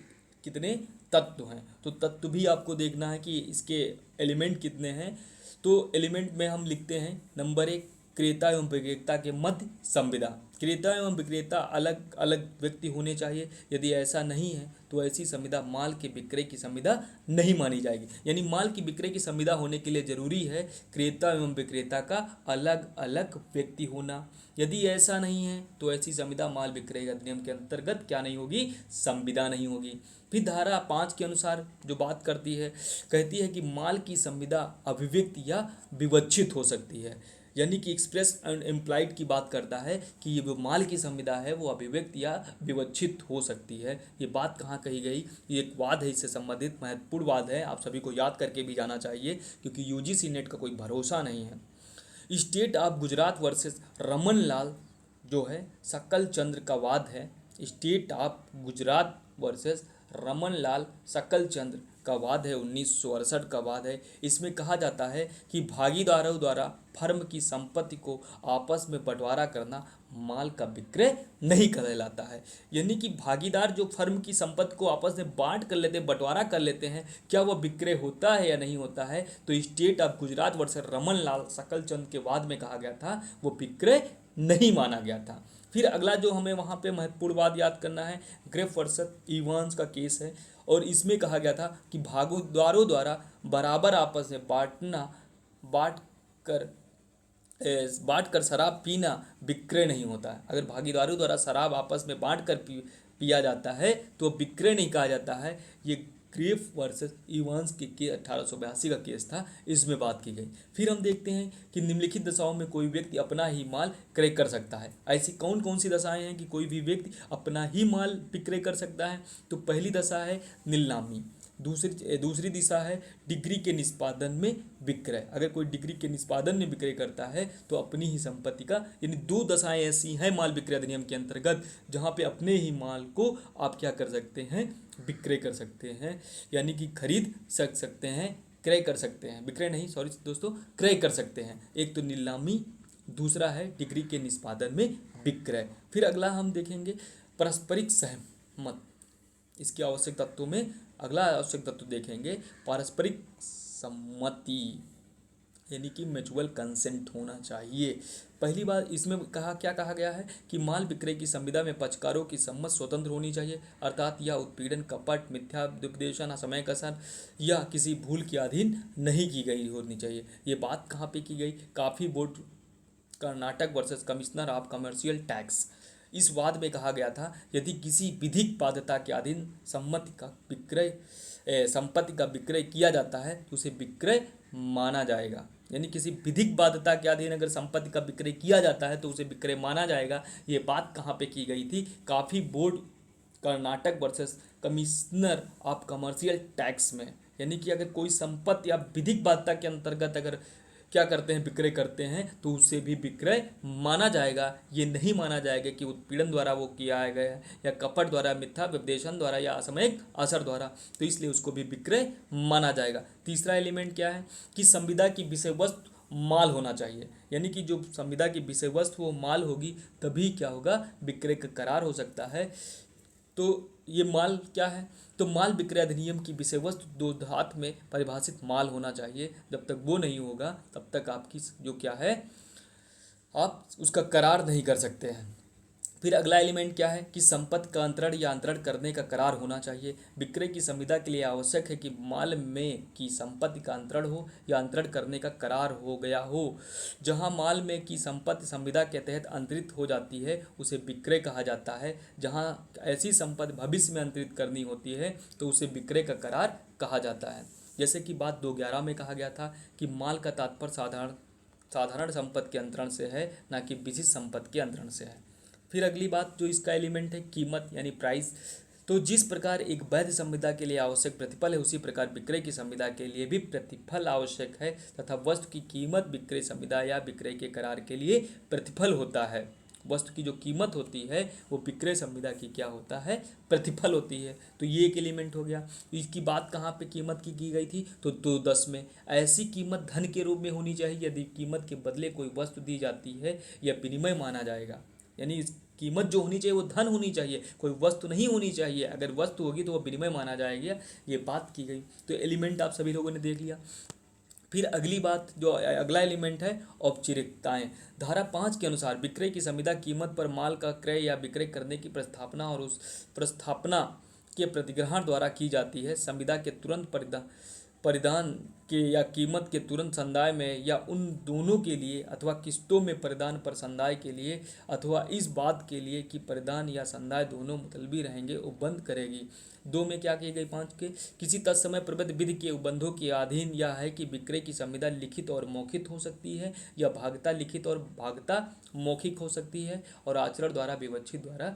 कितने तत्व हैं। तो तत्व भी आपको देखना है कि इसके एलिमेंट कितने हैं। तो एलिमेंट में हम लिखते हैं नंबर 1 क्रेता एवं विक्रेता के मध्य संविदा। क्रेता एवं विक्रेता अलग अलग व्यक्ति होने चाहिए। यदि ऐसा नहीं है तो ऐसी संविदा माल के विक्रय की संविदा नहीं मानी जाएगी। यानी माल की विक्रय की संविदा होने के लिए जरूरी है क्रेता एवं विक्रेता का अलग अलग व्यक्ति होना। यदि ऐसा नहीं है तो ऐसी संविदा माल विक्रय अधिनियम के अंतर्गत क्या नहीं होगी? संविदा नहीं होगी। फिर धारा 5 के अनुसार जो बात करती है कहती है कि माल की संविदा अभिव्यक्त या विवक्षित हो सकती है। यानी कि एक्सप्रेस एंड इम्प्लाइड की बात करता है कि ये जो माल की संविदा है वो अभिव्यक्त या विवक्षित हो सकती है। ये बात कहाँ कही गई? ये एक वाद है, इससे संबंधित महत्वपूर्ण वाद है, आप सभी को याद करके भी जाना चाहिए क्योंकि यूजीसी नेट का कोई भरोसा नहीं है। State of Gujarat versus Raman Lal जो है सकल चंद्र का वाद है। State of Gujarat versus Raman Lal Sakal Chandra का वाद है, 1968 का वाद है। इसमें कहा जाता है कि भागीदारों द्वारा फर्म की संपत्ति को आपस में बंटवारा करना माल का विक्रय नहीं कहलाता है। यानी कि भागीदार जो फर्म की संपत्ति को आपस में बांट कर लेते हैं, बंटवारा कर लेते हैं, क्या वह विक्रय होता है या नहीं होता है? तो state of Gujarat versus Raman Lal Sakal Chandra के वाद में कहा गया था वो विक्रय नहीं माना गया था। फिर अगला जो हमें वहाँ पे महत्वपूर्ण बात याद करना है ग्रेफ वर्सेस इवांस का केस है और इसमें कहा गया था कि भागीदारों द्वारा बराबर आपस में बांट कर शराब पीना विक्रय नहीं होता है। अगर भागीदारों द्वारा शराब आपस में बांट कर पिया जाता है तो विक्रय नहीं कहा जाता है। ये ग्रेफ वर्सेस इवांस के 1882 का केस था, इसमें बात की गई। फिर हम देखते हैं कि निम्नलिखित दशाओं में कोई व्यक्ति अपना ही माल क्रय कर सकता है। ऐसी कौन कौन सी दशाएं हैं कि कोई भी व्यक्ति अपना ही माल विक्रय कर सकता है? तो पहली दशा है नीलामी, दूसरी दिशा है डिग्री के निष्पादन में विक्रय। अगर कोई डिग्री के निष्पादन में विक्रय करता है तो अपनी ही संपत्ति का, यानी दो दशाएं ऐसी हैं माल विक्रय अधिनियम के अंतर्गत जहां पे अपने ही माल को आप क्या कर सकते हैं, विक्रय कर सकते हैं, यानी कि खरीद सकते हैं, क्रय कर सकते हैं, विक्रय नहीं सॉरी दोस्तों, क्रय कर सकते हैं। एक तो नीलामी, दूसरा है डिग्री के निष्पादन में विक्रय। फिर अगला हम देखेंगे पारस्परिक सहमत। इसके आवश्यक तत्वों में अगला आवश्यक तत्व देखेंगे पारस्परिक सम्मति, यानी कि म्यूचुअल कंसेंट होना चाहिए। पहली बात इसमें क्या कहा गया है कि माल विक्रय की संविदा में पक्षकारों की सम्मत स्वतंत्र होनी चाहिए, अर्थात यह उत्पीड़न, कपट, मिथ्या दुपदेशन, असमय कसन या किसी भूल के अधीन नहीं की गई होनी चाहिए। ये बात कहाँ पे की गई? Coffee board Karnataka versus commissioner of commercial tax. इस वाद में कहा गया था यदि किसी विधिक बाध्यता के अधीन संपत्ति का विक्रय किया जाता है तो उसे विक्रय माना जाएगा। यानी किसी विधिक बाध्यता के अधीन अगर संपत्ति का विक्रय किया जाता है तो उसे विक्रय माना जाएगा। ये बात कहाँ पे की गई थी? Coffee board Karnataka versus commissioner of commercial tax में। यानी कि अगर कोई संपत्ति या विधिक बाध्यता के अंतर्गत अगर क्या करते हैं, विक्रय करते हैं, तो उसे भी विक्रय माना जाएगा। ये नहीं माना जाएगा कि उत्पीड़न द्वारा वो किया गया है या कपट द्वारा, मिथ्या व्यपदेशन द्वारा या असामयिक असर द्वारा, तो इसलिए उसको भी विक्रय माना जाएगा। तीसरा एलिमेंट क्या है कि संविदा की विषय वस्तु माल होना चाहिए। यानी कि जो संविदा की विषय वस्तु वो माल होगी तभी क्या होगा, विक्रय का करार हो सकता है। तो ये माल क्या है? तो माल विक्रय अधिनियम की विषय वस्तु दो धात में परिभाषित माल होना चाहिए। जब तक वो नहीं होगा तब तक आपकी जो क्या है, आप उसका करार नहीं कर सकते हैं। फिर अगला एलिमेंट क्या है कि संपत्ति का अंतरण या अंतरण करने का करार होना चाहिए। विक्रय की संविदा के लिए आवश्यक है कि माल में की संपत्ति का अंतरण हो या अंतरण करने का करार हो गया हो। जहां माल में की संपत्ति संविदा के तहत अंतरित हो जाती है उसे विक्रय कहा जाता है। जहां ऐसी संपत्ति भविष्य में अंतरित करनी होती है तो उसे विक्रय का करार कहा जाता है। जैसे कि बात 211 में कहा गया था कि माल का तात्पर्य साधारण संपत्ति के अंतरण से है, ना कि विशिष्ट संपत्ति के अंतरण से है। फिर अगली बात जो इसका एलिमेंट है कीमत यानी प्राइस। तो जिस प्रकार एक वैध संविदा के लिए आवश्यक प्रतिफल है उसी प्रकार विक्रय की संविदा के लिए भी प्रतिफल आवश्यक है तथा वस्तु की कीमत विक्रय संविदा या विक्रय के करार के लिए प्रतिफल होता है। वस्तु की जो कीमत होती है वो विक्रय संविदा की क्या होता है, प्रतिफल होती है। तो ये एक एलिमेंट हो गया। इसकी बात कहाँ पे कीमत की गई थी? तो 210 में। ऐसी कीमत धन के रूप में होनी चाहिए यदि कीमत के बदले कोई वस्तु दी जाती है या विनिमय माना जाएगा। यानी इस कीमत जो होनी चाहिए वो धन होनी चाहिए, कोई वस्तु नहीं होनी चाहिए। अगर वस्तु होगी तो वो विनिमय माना जाएगा, ये बात की गई। तो एलिमेंट आप सभी लोगों ने देख लिया। फिर अगली बात जो अगला एलिमेंट है औपचारिकताएं। धारा 5 के अनुसार विक्रय की संविदा कीमत पर माल का क्रय या विक्रय करने की प्रस्थापना और उस प्रस्थापना के प्रतिग्रहण द्वारा की जाती है। संविदा के तुरंत परिधान के या कीमत के तुरंत संदाय में या उन दोनों के लिए अथवा किस्तों में परिधान पर संदाय के लिए अथवा इस बात के लिए कि परिधान या संदाय दोनों मुतलबी रहेंगे उपबंध करेगी। 2 में क्या की गई? 5 के किसी तत्समय प्रबद्ध विधि के उपबंधों के अधीन यह है कि विक्रय की संविदा लिखित और मौखिक हो सकती है या भागता लिखित और भागता मौखिक हो सकती है और आचरण द्वारा विवक्षित द्वारा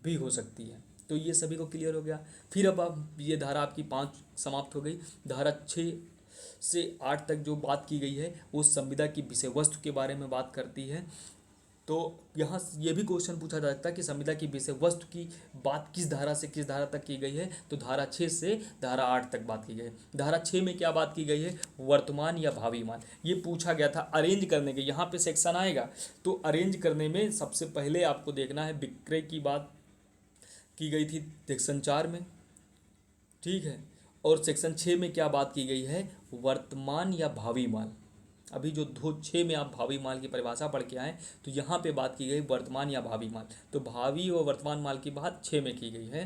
भी हो सकती है। तो ये सभी को क्लियर हो गया। फिर अब आप ये धारा आपकी 5 समाप्त हो गई। धारा 6 से 8 तक जो बात की गई है वो संविदा की विषय वस्तु के बारे में बात करती है। तो यहाँ ये भी क्वेश्चन पूछा जा सकता है कि संविदा की विषय वस्तु की बात किस धारा से किस धारा तक की गई है? तो धारा 6 से धारा 8 तक बात की गई है। धारा 6 में क्या बात की गई है? वर्तमान या भावी माल। ये पूछा गया था अरेंज करने के, यहाँ पे सेक्शन आएगा। तो अरेंज करने में सबसे पहले आपको देखना है विक्रय की बात की गई थी सेक्शन 4 में, ठीक है। और सेक्शन 6 में क्या बात की गई है? वर्तमान या भावी माल। अभी जो 6 में आप भावी माल की परिभाषा पढ़ के आए तो यहाँ पे बात की गई वर्तमान या भावी माल। तो भावी और वर्तमान माल की बात 6 में की गई है।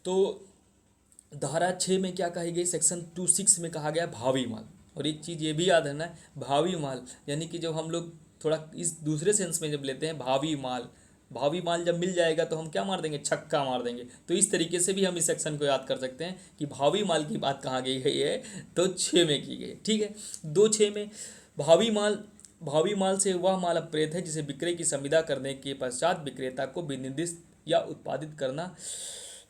तो धारा 6 में क्या कही गई? सेक्शन 26 में कहा गया भावी माल। और एक चीज़ ये भी याद रखना है, भावी माल यानी कि जब हम लोग थोड़ा इस दूसरे सेंस में जब लेते हैं भावी माल भावी माल जब मिल जाएगा तो हम क्या मार देंगे, छक्का मार देंगे। तो इस तरीके से भी हम इस सेक्शन को याद कर सकते हैं कि भावी माल की बात कहाँ की गई है, तो 6 में की गई। ठीक है, 2(6) में भावी माल से वह माल अप्रेत है जिसे विक्रय की संविदा करने के पश्चात विक्रेता को विनिर्दिष्ट या उत्पादित करना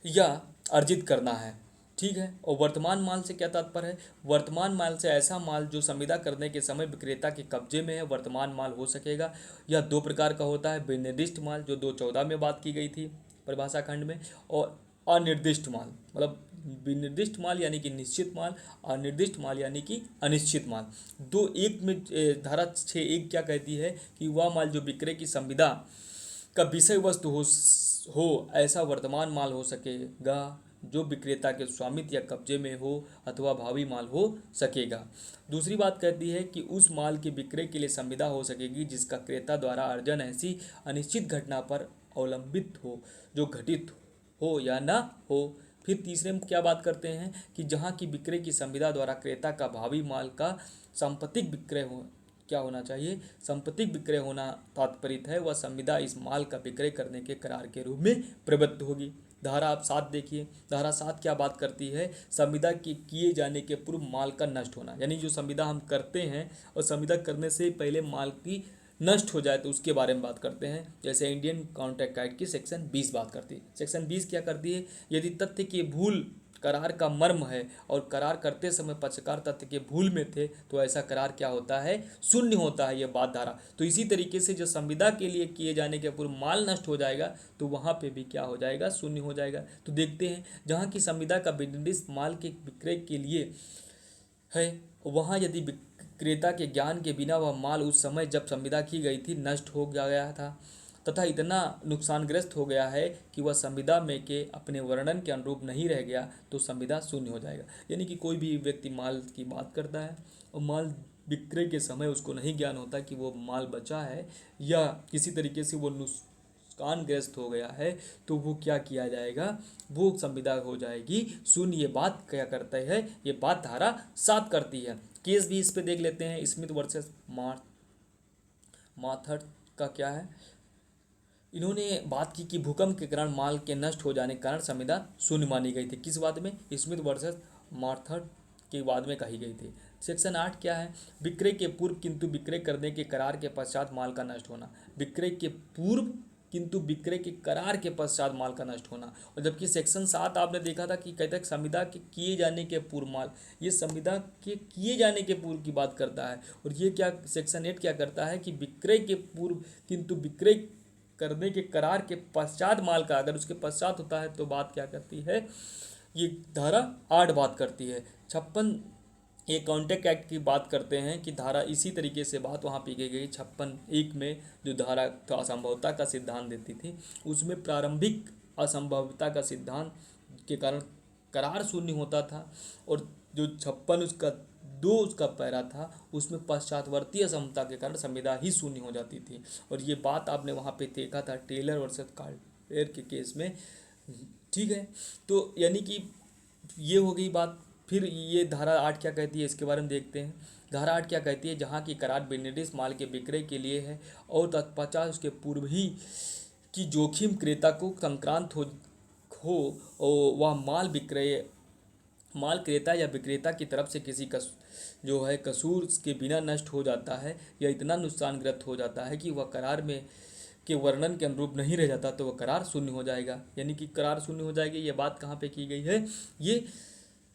या अर्जित करना है। ठीक है, और वर्तमान माल से क्या तात्पर्य है, वर्तमान माल से ऐसा माल जो संविदा करने के समय विक्रेता के कब्जे में है वर्तमान माल हो सकेगा। यह 2 प्रकार का होता है, विनिर्दिष्ट माल जो 2(14) में बात की गई थी परिभाषा खंड में, और अनिर्दिष्ट माल, मतलब विनिर्दिष्ट माल यानी कि निश्चित माल, अनिर्दिष्ट माल यानी कि अनिश्चित माल। 2(1) में धारा 6(1) क्या कहती है कि वह माल जो विक्रय की संविदा का विषय वस्तु हो ऐसा वर्तमान माल हो सकेगा जो विक्रेता के स्वामित्व या कब्जे में हो अथवा भावी माल हो सकेगा। दूसरी बात कहती है कि उस माल के विक्रय के लिए संविदा हो सकेगी जिसका क्रेता द्वारा अर्जन ऐसी अनिश्चित घटना पर अवलंबित हो जो घटित हो या ना हो। फिर तीसरे में क्या बात करते हैं कि जहाँ की विक्रय की संविदा द्वारा क्रेता का भावी माल का संपत्तिक विक्रय हो, क्या होना चाहिए, संपत्तिक विक्रय होना तात्पर्य है, वह संविदा इस माल का विक्रय करने के करार के रूप में प्रबद्ध होगी। धारा आप 7 देखिए, धारा 7 क्या बात करती है, संविदा के किए जाने के पूर्व माल का नष्ट होना, यानी जो संविदा हम करते हैं और संविदा करने से पहले माल की नष्ट हो जाए तो उसके बारे में बात करते हैं। जैसे इंडियन कॉन्ट्रैक्ट एक्ट की सेक्शन 20 बात करती है। सेक्शन 20 क्या करती है, यदि तथ्य की भूल करार का मर्म है और करार करते समय पक्षकार तथ्य के भूल में थे तो ऐसा करार क्या होता है, शून्य होता है, यह बात धारा। तो इसी तरीके से जो संविदा के लिए किए जाने के पूर्व माल नष्ट हो जाएगा तो वहाँ पे भी क्या हो जाएगा, शून्य हो जाएगा। तो देखते हैं जहाँ की संविदा का विनिर्दिष्ट माल के विक्रय के लिए है वहाँ यदि विक्रेता के ज्ञान के बिना वह माल उस समय जब संविदा की गई थी नष्ट हो गया था तथा इतना नुकसानग्रस्त हो गया है कि वह संविदा में के अपने वर्णन के अनुरूप नहीं रह गया तो संविदा शून्य हो जाएगा। यानी कि कोई भी व्यक्ति माल की बात करता है और माल विक्रय के समय उसको नहीं ज्ञान होता कि वो माल बचा है या किसी तरीके से वो नुकसानग्रस्त हो गया है तो वो क्या किया जाएगा, वो संविदा हो जाएगी शून्य। ये बात क्या करता है, ये बात धारा 7 करती है। केस भी इस पे देख लेते हैं, स्मिथ वर्सेस माथर का क्या है। इन्होंने बात की कि भूकंप के कारण माल के नष्ट हो जाने के कारण संविदा शून्य मानी गई थी। किस बात में, स्मिथ वर्सेस मार्थर के बाद में कही गई थी। सेक्शन 8 क्या है, विक्रय के पूर्व किंतु विक्रय करने के करार के पश्चात माल का नष्ट होना। विक्रय के पूर्व किंतु विक्रय के करार के पश्चात माल का नष्ट होना। और जबकि सेक्शन 7 आपने देखा था कि कहता है संविदा के किए जाने के पूर्व माल, ये संविदा के किए जाने के पूर्व की बात करता है। और ये क्या सेक्शन 8 क्या करता है कि विक्रय के पूर्व किंतु विक्रय करने के करार के पश्चात माल का, अगर उसके पश्चात होता है तो बात क्या करती है, ये धारा 8 बात करती है। 56 ये कॉन्ट्रैक्ट एक्ट की बात करते हैं कि धारा इसी तरीके से बात वहाँ पी गई 56(1) में जो धारा तो असंभवता का सिद्धांत देती थी उसमें प्रारंभिक असंभवता का सिद्धांत के कारण करार शून्य होता था। और जो 56 उसका पैरा था उसमें पश्चातवर्ती असमता के कारण संविदा ही शून्य हो जाती थी। और ये बात आपने वहाँ पे देखा था टेलर वर्सेस कार्टर के केस में। ठीक है, तो यानी कि ये हो गई बात। फिर ये धारा 8 क्या कहती है इसके बारे में देखते हैं। धारा 8 क्या कहती है, जहाँ की करार विनिर्दिष्ट माल के विक्रय के लिए है और तत्पश्चात उसके पूर्व ही की जोखिम क्रेता को संक्रांत हो और वह माल क्रेता या विक्रेता की तरफ से किसी जो है कसूर के बिना नष्ट हो जाता है या इतना नुकसानग्रस्त हो जाता है कि वह करार में के वर्णन के अनुरूप नहीं रह जाता तो वह करार शून्य हो जाएगा। यानी कि करार शून्य हो जाएगी। ये बात कहाँ पे की गई है, ये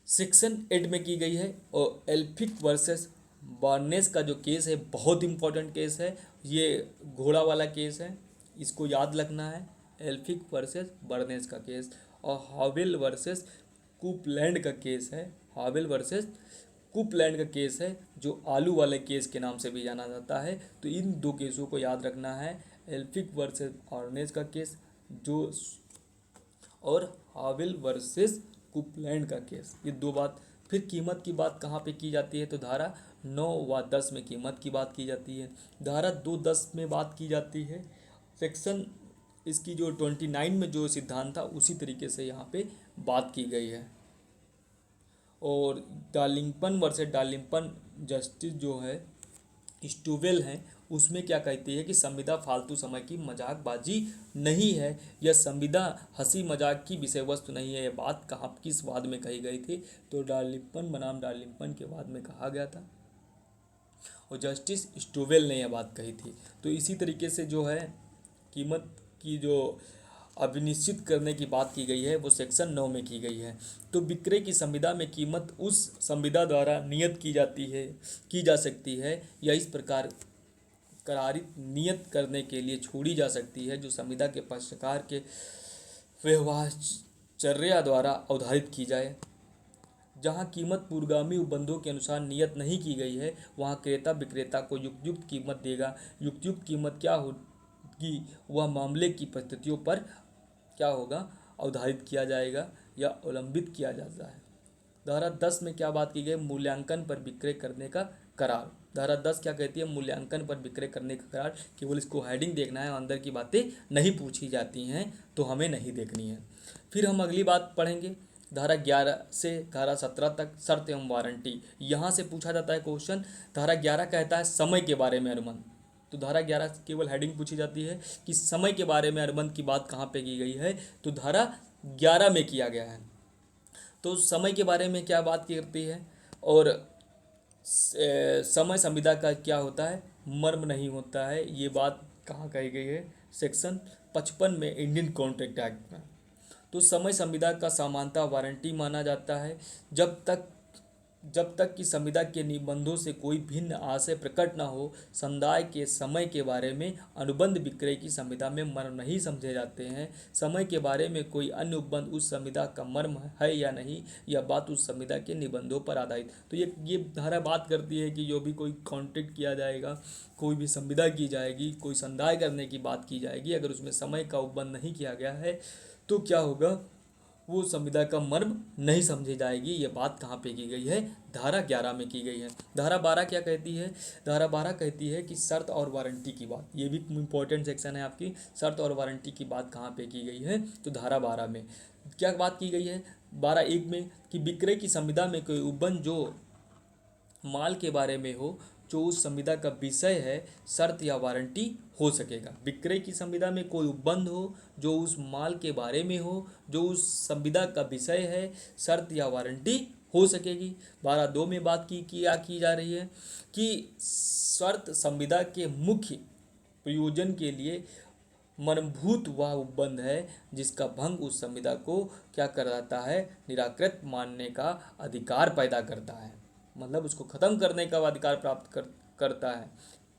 सेक्शन 8 में की गई है। और एल्फिक वर्सेस बार्नेस का जो केस है बहुत इंपॉर्टेंट केस है, ये घोड़ा वाला केस है, इसको याद रखना है। एल्फिक वर्सेस बार्नेस का केस और हावेल वर्सेस कूपलैंड का केस है। हावेल वर्सेस कूपलैंड का केस है जो आलू वाले केस के नाम से भी जाना जाता है। तो इन 2 केसों को याद रखना है, एल्फिक वर्सेस बार्नेस का केस जो और हावेल वर्सेस कूपलैंड का केस, ये 2 बात। फिर कीमत की बात कहाँ पे की जाती है, तो धारा 9 व 10 में कीमत की बात की जाती है। धारा 2(10) में बात की जाती है। सेक्शन इसकी जो 29 में जो सिद्धांत था उसी तरीके से यहाँ पे बात की गई है। और डार्लिंगटन वर्सेस डार्लिंगटन जस्टिस जो है स्टूवेल हैं उसमें क्या कहती है कि संविदा फालतू समय की मजाकबाजी नहीं है, यह संविदा हंसी मजाक की विषय वस्तु नहीं है। यह बात कहाँ किस वाद में कही गई थी? तो डार्लिंगटन बनाम डार्लिंगटन के वाद में कहा गया था और जस्टिस स्टूवेल ने यह बात कही थी। तो इसी तरीके से जो है कीमत की जो अभिनिश्चित करने की बात की गई है वो सेक्शन 9 में की गई है। तो विक्रय की संविदा में कीमत उस संविदा द्वारा नियत की जा सकती है या इस प्रकार करारित नियत करने के लिए छोड़ी जा सकती है जो संविदा के पक्षकार के व्यवहारचर्या द्वारा अवधारित की जाए। जहाँ कीमत पूर्वगामी उपबंधों के अनुसार नियत नहीं की गई है वहाँ क्रेता विक्रेता को युक्त कीमत देगा। युक्त कीमत क्या होगी वह मामले की परिस्थितियों पर क्या होगा अवधारित किया जाएगा या अवलंबित किया जाता है। धारा 10 में क्या बात की गई? मूल्यांकन पर विक्रय करने का करार। धारा 10 क्या कहती है? मूल्यांकन पर विक्रय करने का करार। केवल इसको हेडिंग देखना है, अंदर की बातें नहीं पूछी जाती हैं तो हमें नहीं देखनी है। फिर हम अगली बात पढ़ेंगे धारा 11 से धारा 17 तक शर्त एवं वारंटी। यहाँ से पूछा जाता है क्वेश्चन। धारा 11 कहता है समय के बारे में अनुबंध। तो धारा 11 केवल हेडिंग पूछी जाती है कि समय के बारे में अनुबंध की बात कहाँ पे की गई है, तो धारा 11 में किया गया है। तो समय के बारे में क्या बात करती है और समय संविदा का क्या होता है, मर्म नहीं होता है, ये बात कहाँ कही गई है? सेक्शन 55 में इंडियन कॉन्ट्रैक्ट एक्ट में। तो समय संविदा का समानता वारंटी माना जाता है जब तक कि संविदा के निबंधों से कोई भिन्न आशय प्रकट न हो। संदाय के समय के बारे में अनुबंध विक्रय की संविदा में मर्म नहीं समझे जाते हैं। समय के बारे में कोई अन्य उपबंध उस संविदा का मर्म है या नहीं, यह बात उस संविदा के निबंधों पर आधारित। तो ये धारा बात करती है कि जो भी कोई कॉन्ट्रैक्ट किया जाएगा, कोई भी संविदा की जाएगी, कोई संदाय करने की बात की जाएगी, अगर उसमें समय का उपबंध नहीं किया गया है तो क्या होगा, वो संविदा का मर्म नहीं समझी जाएगी। ये बात कहाँ पे की गई है? धारा 11 में की गई है। धारा 12 क्या कहती है? धारा 12 कहती है कि शर्त और वारंटी की बात। ये भी इंपॉर्टेंट सेक्शन है आपकी। शर्त और वारंटी की बात कहाँ पे की गई है? तो धारा 12 में क्या बात की गई है? 12(1) में कि विक्रय की संविदा में कोई उपबंध जो माल के बारे में हो, जो उस संविदा का विषय है, शर्त या वारंटी हो सकेगा। विक्रय की संविदा में कोई उपबंध हो जो उस माल के बारे में हो, जो उस संविदा का विषय है, शर्त या वारंटी हो सकेगी। 12(2) में बात की जा रही है कि शर्त संविदा के मुख्य प्रयोजन के लिए मर्मभूत वह उपबंध है जिसका भंग उस संविदा को क्या कराता है? निराकृत मानने का अधिकार पैदा करता है। मतलब उसको ख़त्म करने का अधिकार प्राप्त करता है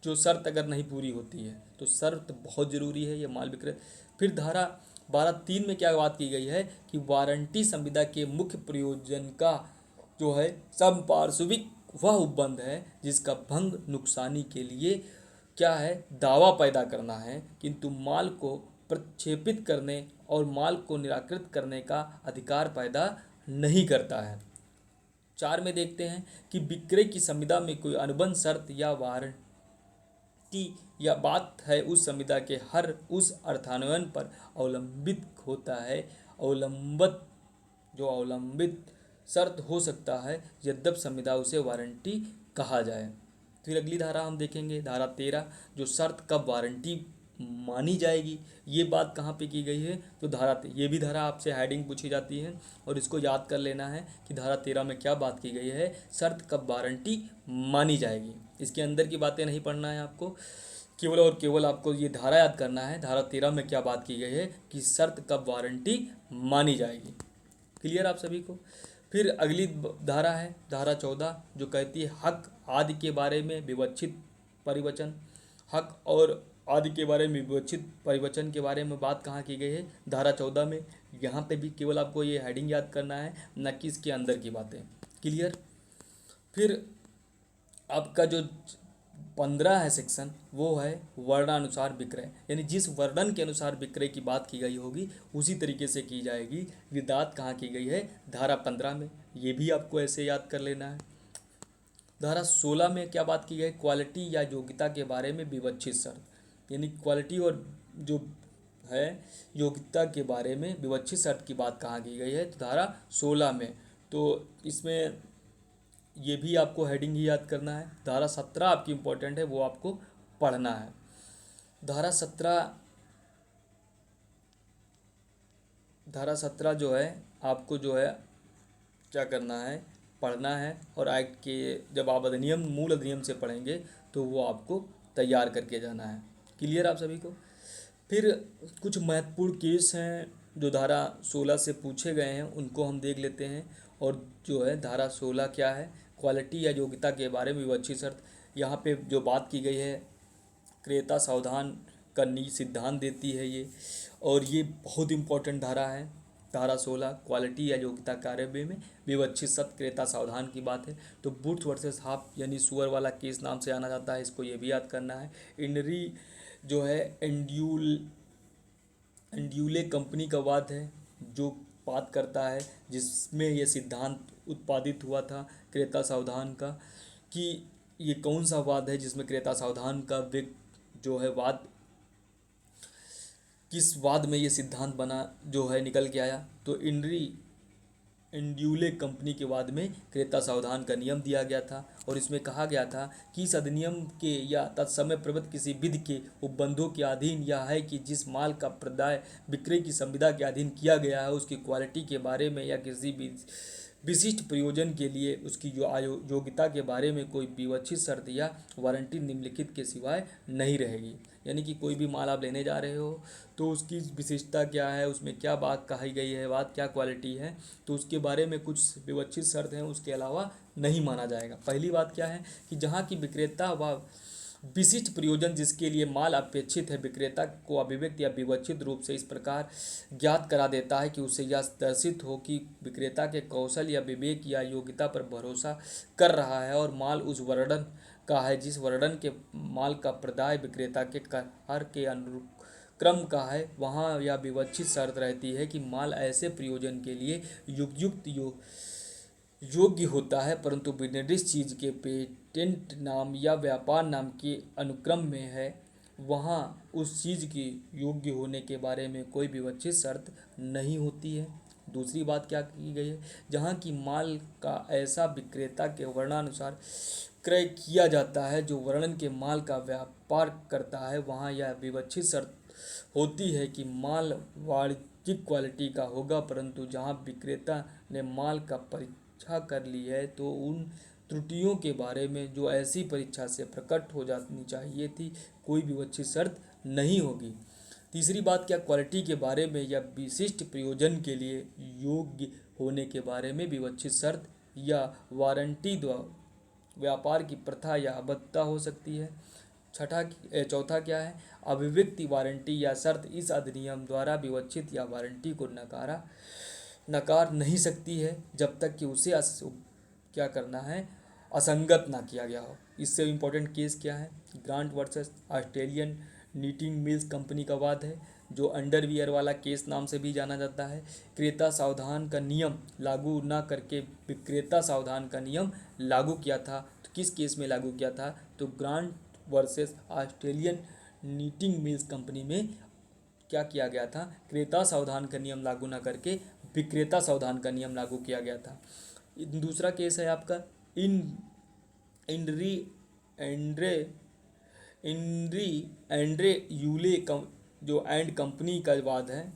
जो शर्त अगर नहीं पूरी होती है। तो शर्त बहुत ज़रूरी है ये माल विक्रय। फिर धारा 12(3) में क्या बात की गई है कि वारंटी संविदा के मुख्य प्रयोजन का जो है संपार्श्विक वह उपबंध है जिसका भंग नुकसानी के लिए क्या है? दावा पैदा करना है, किंतु माल को प्रक्षेपित करने और माल को निराकृत करने का अधिकार पैदा नहीं करता है। 4 में देखते हैं कि विक्रय की संविदा में कोई अनुबंध शर्त या वारंटी या बात है उस संविदा के हर उस अर्थान्वयन पर अवलंबित होता है। अवलंबित शर्त हो सकता है यद्यपि संविदा उसे वारंटी कहा जाए। फिर अगली धारा हम देखेंगे धारा 13 जो शर्त कब वारंटी मानी जाएगी। ये बात कहाँ पे की गई है? तो ये भी धारा आपसे हेडिंग पूछी जाती है और इसको याद कर लेना है कि धारा 13 में क्या बात की गई है, शर्त कब वारंटी मानी जाएगी। इसके अंदर की बातें नहीं पढ़ना है आपको, केवल और केवल आपको ये धारा याद करना है। धारा 13 में क्या बात की गई है कि शर्त कब वारंटी मानी जाएगी। क्लियर आप सभी को? फिर अगली धारा है धारा 14 जो कहती है हक आदि के बारे में विवक्षित परिवचन। हक और आदि के बारे में विवक्षित परिवचन के बारे में बात कहाँ की गई है? धारा 14 में। यहाँ पे भी केवल आपको ये हेडिंग याद करना है, न कि इसके अंदर की बातें। क्लियर? फिर आपका जो 15 है सेक्शन वो है वर्णानुसार विक्रय, यानी जिस वर्णन के अनुसार विक्रय की बात की गई होगी उसी तरीके से की जाएगी। ये बात कहाँ की गई है? धारा 15 में। ये भी आपको ऐसे याद कर लेना है। धारा 16 में क्या बात की गई? क्वालिटी या योग्यता के बारे में विवक्षित शर्त, यानी क्वालिटी और जो है योग्यता के बारे में विवक्षित शर्त की बात कहाँ की गई है? तो धारा 16 में। तो इसमें ये भी आपको हेडिंग ही याद करना है। धारा 17 आपकी इम्पोर्टेंट है, वो आपको पढ़ना है। धारा 17 जो है आपको जो है क्या करना है, पढ़ना है। और एक्ट के जब आप अधिनियम मूल अधिनियम से पढ़ेंगे तो वो आपको तैयार करके जाना है। क्लियर आप सभी को। फिर कुछ महत्वपूर्ण केस हैं जो धारा 16 से पूछे गए हैं, उनको हम देख लेते हैं। और जो है धारा 16 क्या है, क्वालिटी या योग्यता के बारे में विवक्षित शर्त। यहाँ पे जो बात की गई है, क्रेता सावधान का सिद्धांत देती है ये, और ये बहुत इम्पोर्टेंट धारा है। धारा 16 क्वालिटी या योग्यता कार्य में विवक्षित शर्त क्रेता सावधान की बात है। तो बुट्स वर्सेस हाफ यानी सुअर वाला केस नाम से आना जाता है, इसको ये भी याद करना है। इनरी जो है एंड्यूले कंपनी का वाद है, जो बात करता है जिसमें यह सिद्धांत उत्पादित हुआ था क्रेता सावधान का, कि ये कौन सा वाद है जिसमें क्रेता सावधान का जो है वाद, किस वाद में ये सिद्धांत बना जो है निकल के आया। तो एंड्यूले कंपनी के वाद में क्रेता सावधान का नियम दिया गया था, और इसमें कहा गया था कि इस अधिनियम के या तत्समय प्रबद्ध किसी विधि के उपबंधों के अधीन यह है कि जिस माल का प्रदाय विक्रय की संविदा के अधीन किया गया है उसकी क्वालिटी के बारे में या किसी भी विशिष्ट प्रयोजन के लिए उसकी योग्यता के बारे में कोई विवक्षित शर्त या वारंटी निम्नलिखित के सिवाय नहीं रहेगी। यानी कि कोई भी माल आप लेने जा रहे हो तो उसकी विशिष्टता क्या है, उसमें क्या बात कही गई है, बात क्या क्वालिटी है, तो उसके बारे में कुछ विवक्षित शर्त हैं, उसके अलावा नहीं माना जाएगा। पहली बात क्या है कि जहाँ की विक्रेता व विशिष्ट प्रयोजन जिसके लिए माल अपेक्षित है विक्रेता को अभिव्यक्त या विवक्षित रूप से इस प्रकार ज्ञात करा देता है कि उसे यह दर्शित हो कि विक्रेता के कौशल या विवेक या योग्यता पर भरोसा कर रहा है और माल उस वर्णन का है जिस वर्णन के माल का प्रदाय विक्रेता के कार्य के अनुक्रम का है, वहाँ यह विवक्षित शर्त रहती है कि माल ऐसे प्रयोजन के लिए युक्त योग्य होता है परंतु विनिर्दिष्ट चीज़ के पेटेंट नाम या व्यापार नाम के अनुक्रम में है, वहाँ उस चीज़ के योग्य होने के बारे में कोई विवक्षित शर्त नहीं होती है। दूसरी बात क्या की गई है, जहाँ की माल का ऐसा विक्रेता के वर्णानुसार क्रय किया जाता है जो वर्णन के माल का व्यापार करता है, वहाँ यह विवक्षित शर्त होती है कि माल वाणिज्यिक क्वालिटी का होगा, परंतु जहाँ विक्रेता ने माल का परीक्षा कर ली है तो उन त्रुटियों के बारे में जो ऐसी परीक्षा से प्रकट हो जानी चाहिए थी कोई विवक्षित शर्त नहीं होगी। तीसरी बात क्या, क्वालिटी के बारे में या विशिष्ट प्रयोजन के लिए योग्य होने के बारे में विवक्षित शर्त या वारंटी द्वारा व्यापार की प्रथा या अबद्धता हो सकती है। चौथा क्या है, अभिव्यक्ति वारंटी या शर्त इस अधिनियम द्वारा विवक्षित या वारंटी को नकार नहीं सकती है जब तक कि उसे क्या करना है, असंगत ना किया गया हो। इससे इम्पोर्टेंट केस क्या है, grant versus Australian knitting mills company का वाद है, जो अंडरवियर वाला केस नाम से भी जाना जाता है। क्रेता सावधान का नियम लागू न करके विक्रेता सावधान का नियम लागू किया था, तो किस केस में लागू किया था, तो grant versus Australian knitting mills company में क्या किया गया था, क्रेता सावधान का नियम लागू न करके विक्रेता सावधान का नियम लागू किया गया था। दूसरा केस है आपका इंड्री एंड्रे यूले जो एंड कंपनी का वाद है।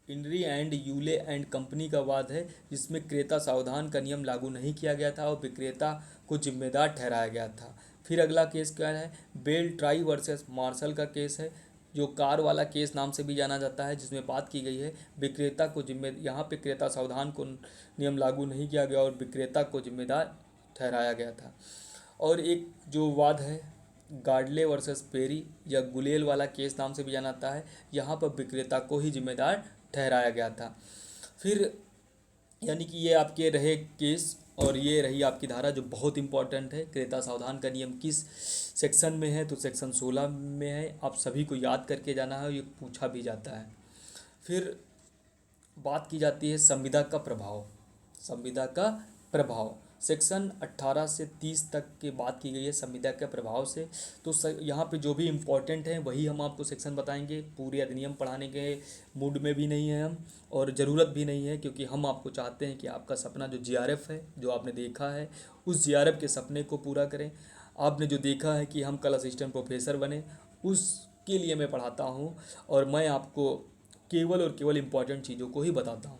Indri and Yule and company का वाद है जिसमें क्रेता सावधान का नियम लागू नहीं किया गया था और विक्रेता को जिम्मेदार ठहराया गया था। फिर अगला केस क्या है, बेल ट्राई वर्सेस मार्शल का केस है, जो कार वाला केस नाम से भी जाना जाता है, जिसमें बात की गई है विक्रेता को यहाँ पे क्रेता सावधान को नियम लागू नहीं किया गया और विक्रेता को जिम्मेदार ठहराया गया था। और एक जो वाद है गार्डले वर्सेस पेरी या गुलेल वाला केस नाम से भी जाना जाता है, यहाँ पर विक्रेता को ही जिम्मेदार ठहराया गया था। फिर यानी कि ये आपके रहे केस और ये रही आपकी धारा जो बहुत इंपॉर्टेंट है। क्रेता सावधान का नियम किस सेक्शन में है, तो सेक्शन 16 में है, आप सभी को याद करके जाना है, ये पूछा भी जाता है। फिर बात की जाती है संविदा का प्रभाव। संविदा का प्रभाव सेक्शन 18 से 30 तक की बात की गई है संविदा के प्रभाव से। तो यहाँ पे जो भी इम्पोर्टेंट है वही हम आपको सेक्शन बताएंगे। पूरे अधिनियम पढ़ाने के मूड में भी नहीं है हम, और ज़रूरत भी नहीं है, क्योंकि हम आपको चाहते हैं कि आपका सपना जो जीआरएफ है, जो आपने देखा है, उस जीआरएफ के सपने को पूरा करें। आपने जो देखा है कि हम कल असिस्टेंट प्रोफेसर बने, उसके लिए मैं पढ़ाता हूँ, और मैं आपको केवल और केवल इम्पोर्टेंट चीज़ों को ही बताता हूँ।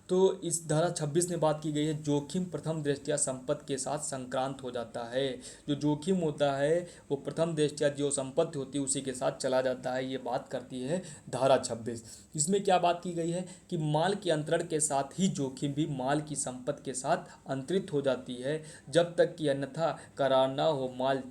तो इस धारा 26 में बात की गई है, जोखिम प्रथम दृष्टया संपत्ति के साथ संक्रांत हो जाता है। जो जोखिम होता है वो प्रथम दृष्टया जो संपत्ति होती है उसी के साथ चला जाता है, ये बात करती है धारा 26। इसमें क्या बात की गई है कि माल के अंतरण के साथ ही जोखिम भी माल की संपत्ति के साथ अंतरित हो जाती है, जब तक कि अन्यथा करार न हो माल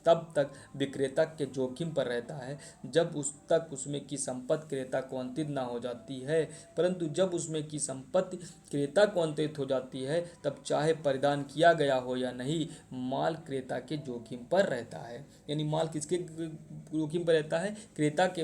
तब तक विक्रेता के जोखिम पर रहता है, जब उस तक उसमें की संपत्ति क्रेता को अंतरित न हो जाती है। परंतु जब उसमें की संपत्ति क्रेता को अंतरित हो जाती है, तब चाहे परिधान किया गया हो या नहीं, माल क्रेता के जोखिम पर रहता है। यानी माल किसके जोखिम पर रहता है? क्रेता के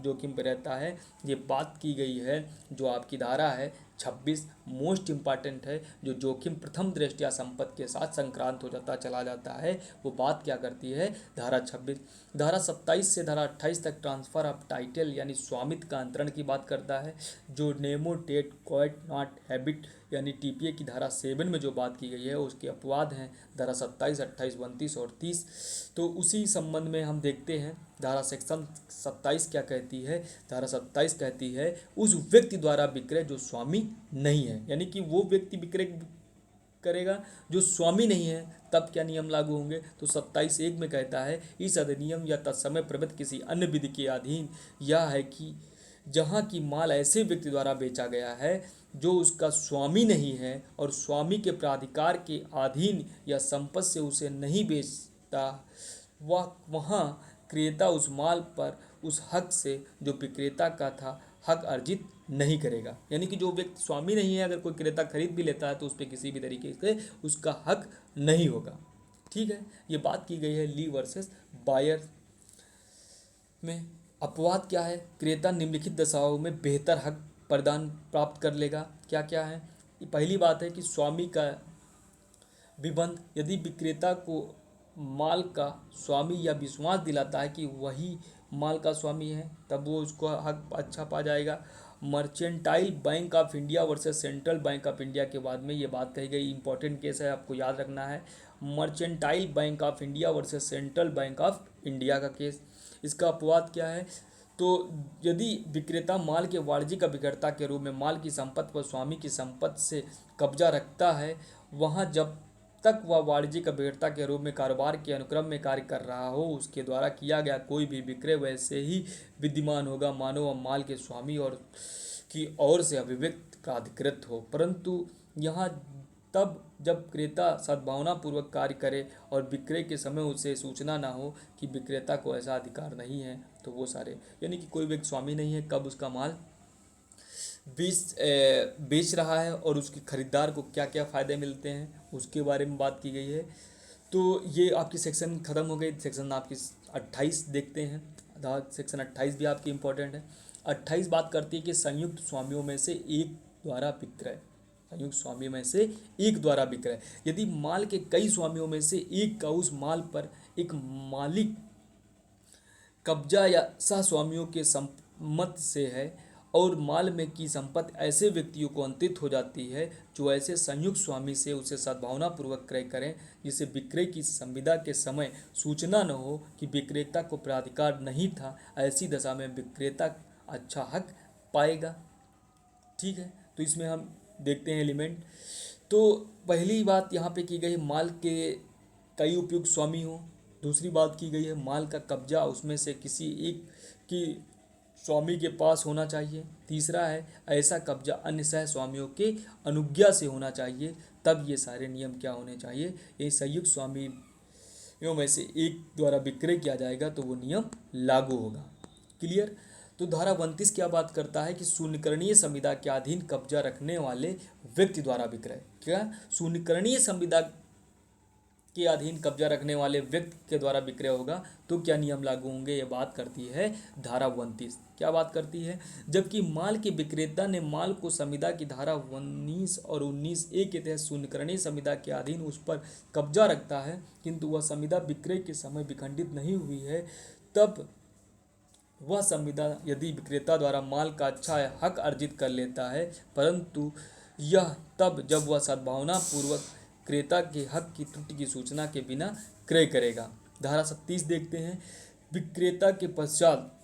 जोखिम पर रहता है। ये बात की गई है जो आपकी धारा है 26 मोस्ट इम्पॉर्टेंट है, जो जोखिम प्रथम दृष्टया संपत्ति के साथ संक्रांत हो जाता चला जाता है, वो बात क्या करती है? धारा 26। धारा 27 से धारा 28 तक ट्रांसफर ऑफ टाइटल यानी स्वामित्व का अंतरण की बात करता है। जो नेमो टेट क्वाइट नॉट हैबिट यानी टीपीए की धारा 7 में जो बात की गई है उसके अपवाद हैं धारा 27, 28, 29 और 30। तो उसी संबंध में हम देखते हैं धारा सेक्शन 27 क्या कहती है। धारा 27 कहती है उस व्यक्ति द्वारा विक्रय जो स्वामी नहीं है, यानी कि वो व्यक्ति विक्रय करेगा जो स्वामी नहीं है, तब क्या नियम लागू होंगे? तो 27(1) में कहता है इस अधिनियम या तत्समय प्रबद्ध किसी अन्य विधि के अधीन यह है कि जहाँ की माल ऐसे व्यक्ति द्वारा बेचा गया है जो उसका स्वामी नहीं है और स्वामी के प्राधिकार के अधीन या संपत्ति से उसे नहीं बेचता, वहाँ क्रेता उस माल पर उस हक से जो विक्रेता का था हक अर्जित नहीं करेगा। यानी कि जो व्यक्ति स्वामी नहीं है, अगर कोई क्रेता खरीद भी लेता है तो उस पर किसी भी तरीके से उसका हक नहीं होगा। ठीक है, ये बात की गई है ली वर्सेस बायर में। अपवाद क्या है? क्रेता निम्नलिखित दशाओं में बेहतर हक प्रदान प्राप्त कर लेगा। क्या क्या है? पहली बात है कि स्वामी का विबंध, यदि विक्रेता को माल का स्वामी या विश्वास दिलाता है कि वही माल का स्वामी है, तब वो उसको हक अच्छा पा जाएगा। Mercantile bank of India versus central bank of India के बाद में ये बात कही गई, इंपॉर्टेंट केस है, आपको याद रखना है। Mercantile bank of India versus central bank of India का केस। इसका अपवाद क्या है? तो यदि विक्रेता माल के वाणिज्यिक अभिकर्ता के रूप में माल की संपत्ति पर स्वामी की संपत्ति से कब्जा रखता है, वहाँ जब तक वह वाणिज्यिक अभिकर्ता के रूप में कारोबार के अनुक्रम में कार्य कर रहा हो, उसके द्वारा किया गया कोई भी विक्रय वैसे ही विद्यमान होगा मानो वह माल के स्वामी और की ओर से अभिव्यक्त प्राधिकृत हो। परंतु यहाँ तब जब क्रेता सद्भावनापूर्वक कार्य करे और विक्रय के समय उसे सूचना ना हो कि विक्रेता को ऐसा अधिकार नहीं है, तो वो सारे, यानी कि कोई व्यक्ति स्वामी नहीं है, कब उसका माल बेच रहा है और उसके खरीदार को क्या क्या फ़ायदे मिलते हैं उसके बारे में बात की गई है। तो ये आपकी सेक्शन ख़त्म हो गई। सेक्शन आपकी 28 देखते हैं। सेक्शन 28 भी आपकी इम्पोर्टेंट है। 28 बात करती है कि संयुक्त स्वामियों में से एक द्वारा विक्रय। संयुक्त स्वामी में से एक द्वारा विक्रय, यदि माल के कई स्वामियों में से एक का उस माल पर एक मालिक कब्जा या सह स्वामियों के सम्मत से है और माल में की संपत्ति ऐसे व्यक्तियों को अंतरित हो जाती है जो ऐसे संयुक्त स्वामी से उसे सद्भावनापूर्वक क्रय करें, जिसे विक्रय की संविदा के समय सूचना न हो कि विक्रेता को प्राधिकार नहीं था, ऐसी दशा में विक्रेता अच्छा हक पाएगा। ठीक है, तो इसमें हम देखते हैं एलिमेंट। तो पहली बात यहाँ पे की गई माल के कई उपयुक्त स्वामी हो। दूसरी बात की गई है माल का कब्जा उसमें से किसी एक की स्वामी के पास होना चाहिए। तीसरा है ऐसा कब्जा अन्य सह स्वामियों के अनुज्ञा से होना चाहिए। तब ये सारे नियम क्या होने चाहिए? ये संयुक्त स्वामियों में से एक द्वारा विक्रय किया जाएगा तो वो नियम लागू होगा। क्लियर? तो धारा 29 क्या बात करता है कि शून्यकरणीय संविदा के अधीन कब्जा रखने वाले व्यक्ति द्वारा विक्रय। क्या शून्यकरणीय संविदा के अधीन कब्जा रखने वाले व्यक्ति के द्वारा विक्रय होगा तो क्या नियम लागू होंगे, ये बात करती है धारा 29। क्या बात करती है? जबकि माल के विक्रेता ने माल को संविदा की धारा 19 और 19A के तहत शून्यकरणीय संविदा के अधीन उस पर कब्जा रखता है, किंतु वह संविदा विक्रय के समय विखंडित नहीं हुई है, तब वह संविदा यदि विक्रेता द्वारा माल का अच्छा हक अर्जित कर लेता है, परंतु यह तब जब वह सद्भावना पूर्वक क्रेता के हक की त्रुटि की सूचना के बिना क्रय करेगा। धारा 37 देखते हैं। विक्रेता के पश्चात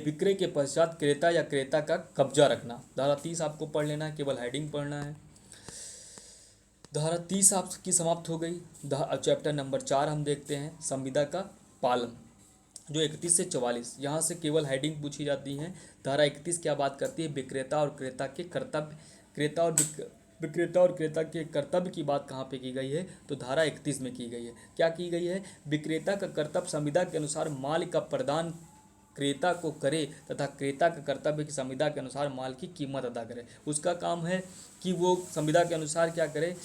विक्रय के पश्चात क्रेता या क्रेता का कब्जा रखना। धारा 30 आपको पढ़ लेना है, केवल हेडिंग पढ़ना है। धारा 30 आपकी समाप्त हो गई। चैप्टर नंबर 4 हम देखते हैं, संविदा का पालन, जो 31 से 44, यहाँ से केवल हेडिंग पूछी जाती है। धारा 31 क्या बात करती है? विक्रेता और क्रेता के कर्तव्य, विक्रेता और क्रेता के कर्तव्य की बात कहाँ पे की गई है? तो धारा 31 में की गई है। क्या की गई है? विक्रेता का कर्तव्य संविदा के अनुसार माल का प्रदान क्रेता को करे तथा क्रेता का कर्तव्य की संविदा के अनुसार माल की कीमत अदा करे। उसका काम है कि वो संविदा के अनुसार क्या करे,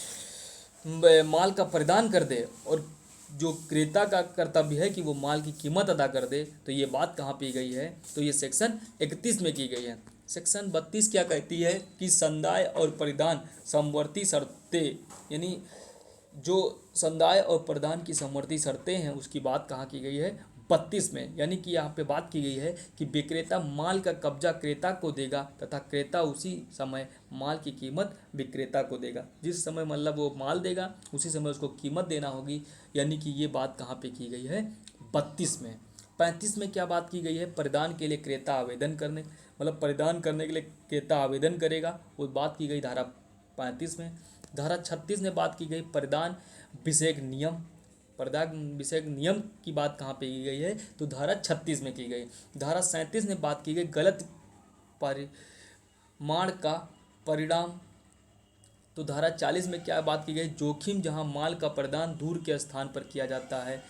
माल का प्रदान कर दे, और जो क्रेता का कर्तव्य है कि वो माल की कीमत अदा कर दे। तो ये बात कहाँ पे गई है? तो ये सेक्शन 31 में की गई है। सेक्शन 32 क्या कहती है कि संदाय और परिधान समवर्ती शर्तें, यानी जो संदाय और प्रदान की समवर्ती शर्तें हैं उसकी बात कहाँ की गई है? 32 में। यानी कि यहाँ पे बात की गई है कि विक्रेता माल का कब्जा क्रेता को देगा तथा क्रेता उसी समय माल की कीमत विक्रेता को देगा। जिस समय मतलब वो माल देगा उसी समय उसको कीमत देना होगी। यानी कि ये बात कहाँ पे की गई है? 32 में। 35 में क्या बात की गई है? परिधान के लिए क्रेता आवेदन करने, मतलब परिधान करने के लिए क्रेता आवेदन करेगा, वो बात की गई धारा 35 में। धारा 36 में बात की गई परिधान विषयक नियम, परिधान विषयक नियम की बात कहाँ पे की गई है? तो धारा 36 में की गई। धारा 37 में बात की गई गलत परिमाण का परिणाम। तो धारा 40 में क्या बात की गई? जोखिम, जहाँ माल का प्रदान दूर के स्थान पर किया जाता है,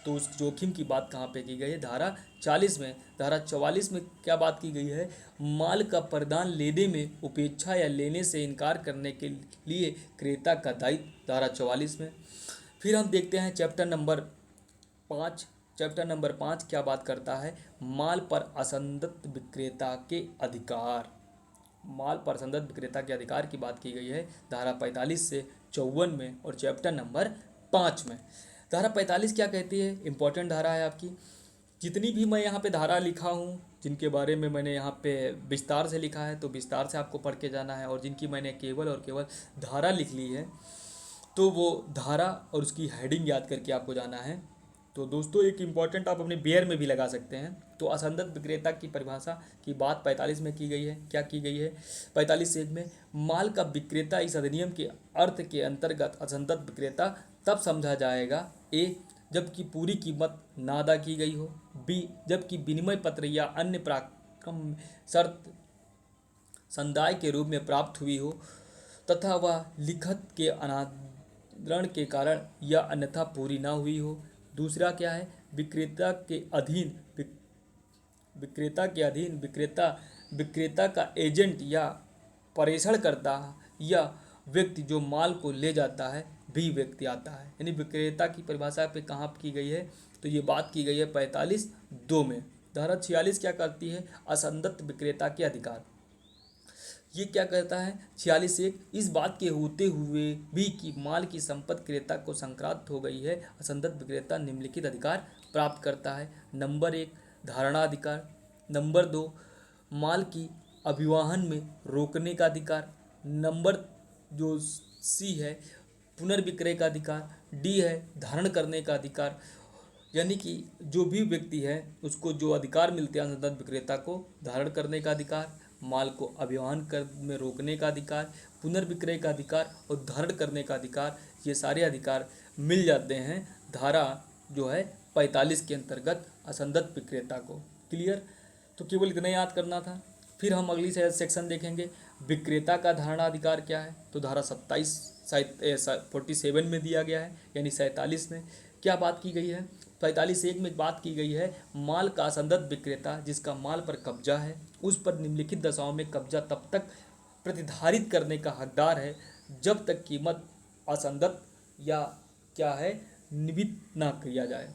तो उस जोखिम की बात कहाँ पे की गई है? धारा 40 में। धारा 44 में क्या बात की गई है? माल का प्रदान लेने में उपेक्षा या लेने से इनकार करने के लिए क्रेता का दायित्व, धारा 44 में। फिर हम देखते हैं चैप्टर नंबर 5। चैप्टर नंबर 5 क्या बात करता है? माल पर असंदत विक्रेता के अधिकार। माल पर असंदत विक्रेता के अधिकार की बात की गई है धारा 45 से 54 में और चैप्टर नंबर 5 में। धारा 45 क्या कहती है? इंपॉर्टेंट धारा है आपकी। जितनी भी मैं यहाँ पे धारा लिखा हूँ, जिनके बारे में मैंने यहाँ पे विस्तार से लिखा है, तो विस्तार से आपको पढ़ के जाना है, और जिनकी मैंने केवल और केवल धारा लिख ली है, तो वो धारा और उसकी हेडिंग याद करके आपको जाना है। तो दोस्तों एक इम्पॉर्टेंट आप अपने बियर में भी लगा सकते हैं। तो असंदत विक्रेता की परिभाषा की बात 45 में की गई है। क्या की गई है? 45 में माल का विक्रेता इस अधिनियम के अर्थ के अंतर्गत असंदत विक्रेता तब समझा जाएगा: ए, जबकि पूरी कीमत ना अदा की गई हो, बी, जबकि विनिमय पत्र या अन्य पराक्रम शर्त संदाय के रूप में प्राप्त हुई हो तथा वह लिखत के अनादरण के कारण या अन्यथा पूरी ना हुई हो। दूसरा क्या है? विक्रेता के अधीन विक्रेता का एजेंट या प्रेषणकर्ता या व्यक्ति जो माल को ले जाता है भी व्यक्ति आता है। यानी विक्रेता की परिभाषा पे कहाँ की गई है? तो ये बात की गई है 45(2) में। धारा 46 क्या करती है? असंदत विक्रेता के अधिकार। ये क्या कहता है? 46(1) इस बात के होते हुए भी कि माल की संपत्ति क्रेता को संक्रांत हो गई है, असंदत विक्रेता निम्नलिखित अधिकार प्राप्त करता है। नंबर 1, धारणा अधिकार। नंबर 2, माल की अभिवाहन में रोकने का अधिकार। नंबर जो सी है, पुनर्विक्रय का अधिकार। डी है धारण करने का अधिकार। यानी कि जो भी व्यक्ति है उसको जो अधिकार मिलते हैं असंदत विक्रेता को: धारण करने का अधिकार, माल को अभिवाहन कर में रोकने का अधिकार, पुनर्विक्रय का अधिकार और धारण करने का अधिकार। ये सारे अधिकार मिल जाते हैं धारा जो है 45 के अंतर्गत असंदत विक्रेता को। क्लियर? तो केवल इतना याद करना था। फिर हम अगली सेक्शन देखेंगे, विक्रेता का धारणा अधिकार क्या है? तो धारा 47 में दिया गया है, यानी 47 में क्या बात की गई है? 45(1) में बात की गई है माल का असंदत विक्रेता जिसका माल पर कब्जा है, उस पर निम्नलिखित दशाओं में कब्जा तब तक प्रतिधारित करने का हकदार है जब तक कीमत असंदत या क्या है निमित्त ना किया जाए।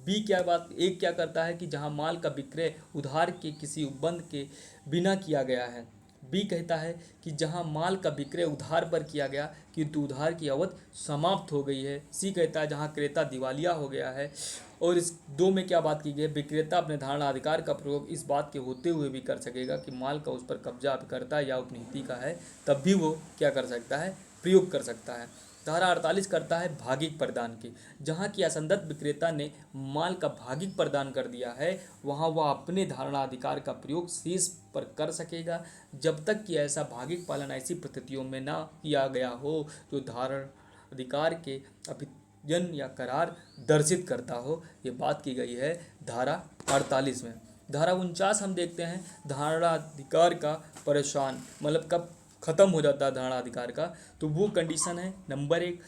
बी क्या बात एक क्या करता है कि जहां माल का विक्रय उधार के किसी उपबंध के बिना किया गया है। बी कहता है कि जहां माल का विक्रय उधार पर किया गया किंतु उधार की अवधि समाप्त हो गई है। सी कहता है जहां क्रेता दिवालिया हो गया है। और इस दो में क्या बात की गई है, विक्रेता अपने धारणा अधिकार का प्रयोग इस बात के होते हुए भी कर सकेगा कि माल का उस पर कब्जा अभिकर्ता या उपनीति का है, तब भी वो क्या कर सकता है, प्रयोग कर सकता है। धारा 48 करता है भागिक प्रदान की। जहाँ की असंदत विक्रेता ने माल का भागिक प्रदान कर दिया है, वहाँ वह अपने धारणा अधिकार का प्रयोग शेष पर कर सकेगा, जब तक कि ऐसा भागिक पालन ऐसी परिस्थितियों में ना किया गया हो जो धारण अधिकार के अभिजन या करार दर्शित करता हो। ये बात की गई है धारा 48 में। धारा 49 हम देखते हैं, धारणाधिकार का परेशान मतलब कब खत्म हो जाता है धारणाधिकार का, तो वो कंडीशन है नंबर 1।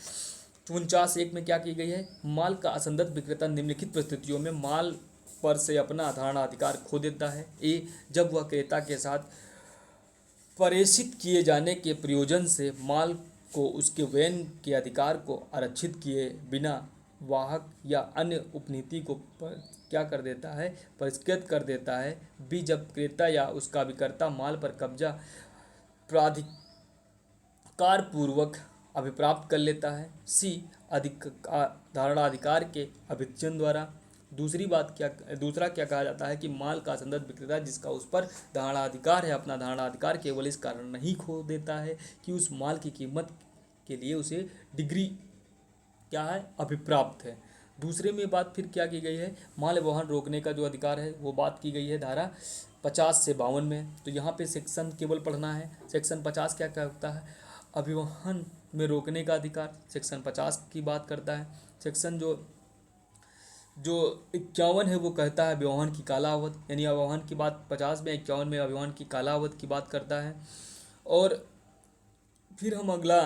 49(1) में क्या की गई है, माल का असंदत विक्रेता निम्नलिखित परिस्थितियों में माल पर से अपना धारणाधिकार खो देता है। ए, जब वह क्रेता के साथ प्रेषित किए जाने के प्रयोजन से माल को उसके वयन के अधिकार को आरक्षित किए बिना वाहक या अन्य उपनीति को क्या कर देता है, परिष्कृत कर देता है। बी, जब क्रेता या उसका विक्रेता माल पर कब्जा प्राधिकार पूर्वक अभिप्राप्त कर लेता है। सी, धारणा अधिकार के अभिजन द्वारा। दूसरा क्या कहा जाता है कि माल का असंदत विक्रेता जिसका उस पर धारणा अधिकार है, अपना धारणा अधिकार केवल इस कारण नहीं खो देता है कि उस माल की कीमत के लिए उसे डिग्री क्या है, अभिप्राप्त है। दूसरे में बात फिर क्या की गई है, माल वहन रोकने का जो अधिकार है वो बात की गई है धारा 50 से 52 में। तो यहाँ पे सेक्शन केवल पढ़ना है। सेक्शन 50 क्या कहता है, अभिवहन में रोकने का अधिकार सेक्शन 50 की बात करता है। सेक्शन जो 51 है वो कहता है अभिवहन की काला अवधि, यानी अभिवहन की बात 50 में, 51 में अभिवहन की काला अवधि की बात करता है। और फिर हम अगला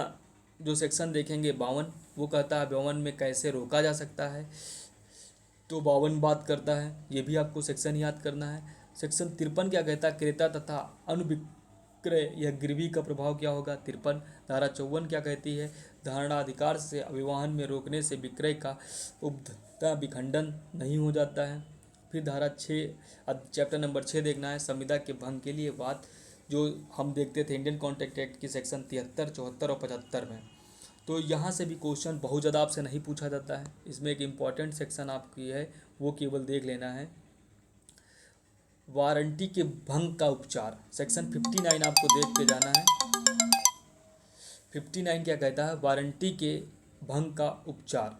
जो सेक्शन देखेंगे 52, वो कहता है अभिवहन में कैसे रोका जा सकता है, तो 52 बात करता है। ये भी आपको सेक्शन याद करना है। सेक्शन 53 क्या कहता है, क्रेता तथा अनुविक्रय या गिरवी का प्रभाव क्या होगा, 53। धारा 54 क्या कहती है, धारणा अधिकार से अभिवहन में रोकने से विक्रय का उपभोक्ता विखंडन नहीं हो जाता है। फिर धारा 6 चैप्टर नंबर 6 देखना है, संविदा के भंग के लिए बात जो हम देखते थे इंडियन कॉन्ट्रैक्ट एक्ट की सेक्शन 73, 74 और 75 में। तो यहाँ से भी क्वेश्चन बहुत ज़्यादा आपसे नहीं पूछा जाता है। इसमें एक इम्पॉर्टेंट सेक्शन आपकी है, वो केवल देख लेना है, वारंटी के भंग का उपचार। सेक्शन 59 आपको देख के जाना है। 59 क्या कहता है, वारंटी के भंग का उपचार।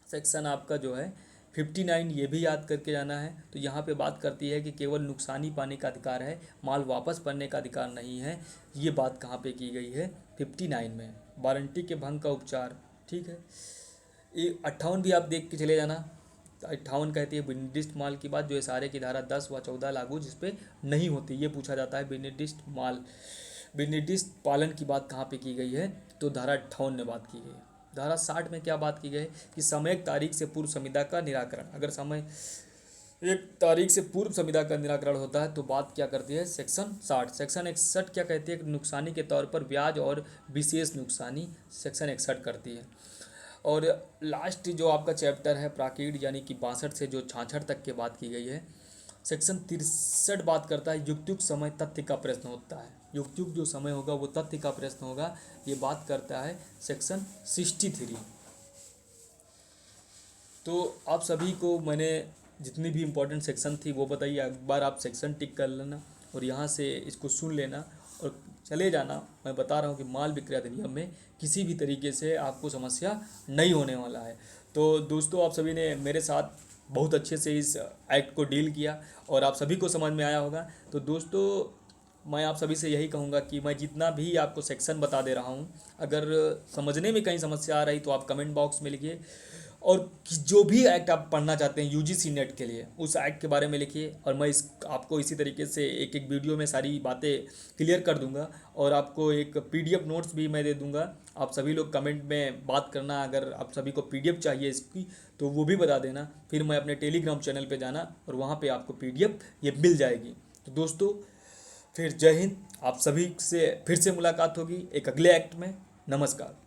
सेक्शन आपका जो है 59 ये भी याद करके जाना है। तो यहाँ पे बात करती है कि केवल नुकसानी पाने का अधिकार है, माल वापस करने का अधिकार नहीं है। ये बात कहाँ पे की गई है, 59 में, वारंटी के भंग का उपचार। ठीक है, ये 58 भी आप देख के चले जाना। 58 कहती है विनिर्दिष्ट माल की बात, जो इशारे की धारा 10 व 14 लागू जिसपे नहीं होती, ये पूछा जाता है। विनिर्दिष्ट पालन की बात कहाँ पे की गई है, तो धारा 58 में बात की गई है। धारा 60 में क्या बात की गई कि समयक तारीख से पूर्व संविदा का निराकरण। अगर समय एक तारीख से पूर्व संविदा का निराकरण होता है तो बात क्या करती है, सेक्शन 60। सेक्शन 61 क्या कहती है, नुकसानी के तौर पर ब्याज और विशेष नुकसानी, सेक्शन 61 करती है। और लास्ट जो आपका चैप्टर है प्राकीट, यानी कि 62 से जो 66 तक की बात की गई है, सेक्शन 63 बात करता है युक्तियुक्त समय तथ्य का प्रश्न होता है। युक्तियुक्त जो समय होगा वो तथ्य का प्रश्न होगा, ये बात करता है सेक्शन 63। तो आप सभी को मैंने जितनी भी इम्पोर्टेंट सेक्शन थी वो बताइए, एक बार आप सेक्शन टिक कर लेना और यहाँ से इसको सुन लेना और चले जाना। मैं बता रहा हूँ कि माल विक्रय अधिनियम में किसी भी तरीके से आपको समस्या नहीं होने वाला है। तो दोस्तों, आप सभी ने मेरे साथ बहुत अच्छे से इस एक्ट को डील किया और आप सभी को समझ में आया होगा। तो दोस्तों, मैं आप सभी से यही कहूँगा कि मैं जितना भी आपको सेक्शन बता दे रहा हूँ, अगर समझने में कहीं समस्या आ रही तो आप कमेंट बॉक्स में लिखिए, और जो भी एक्ट आप पढ़ना चाहते हैं यूजीसी नेट के लिए, उस एक्ट के बारे में लिखिए और मैं आपको इसी तरीके से एक एक वीडियो में सारी बातें क्लियर कर दूंगा और आपको एक पीडीएफ नोट्स भी मैं दे दूंगा। आप सभी लोग कमेंट में बात करना, अगर आप सभी को पीडीएफ चाहिए इसकी तो वो भी बता देना, फिर मैं अपने टेलीग्राम चैनल पर जाना और वहाँ पर आपको पीडीएफ ये मिल जाएगी। तो दोस्तों, फिर जय हिंद। आप सभी से फिर से मुलाकात होगी एक अगले एक्ट में। नमस्कार।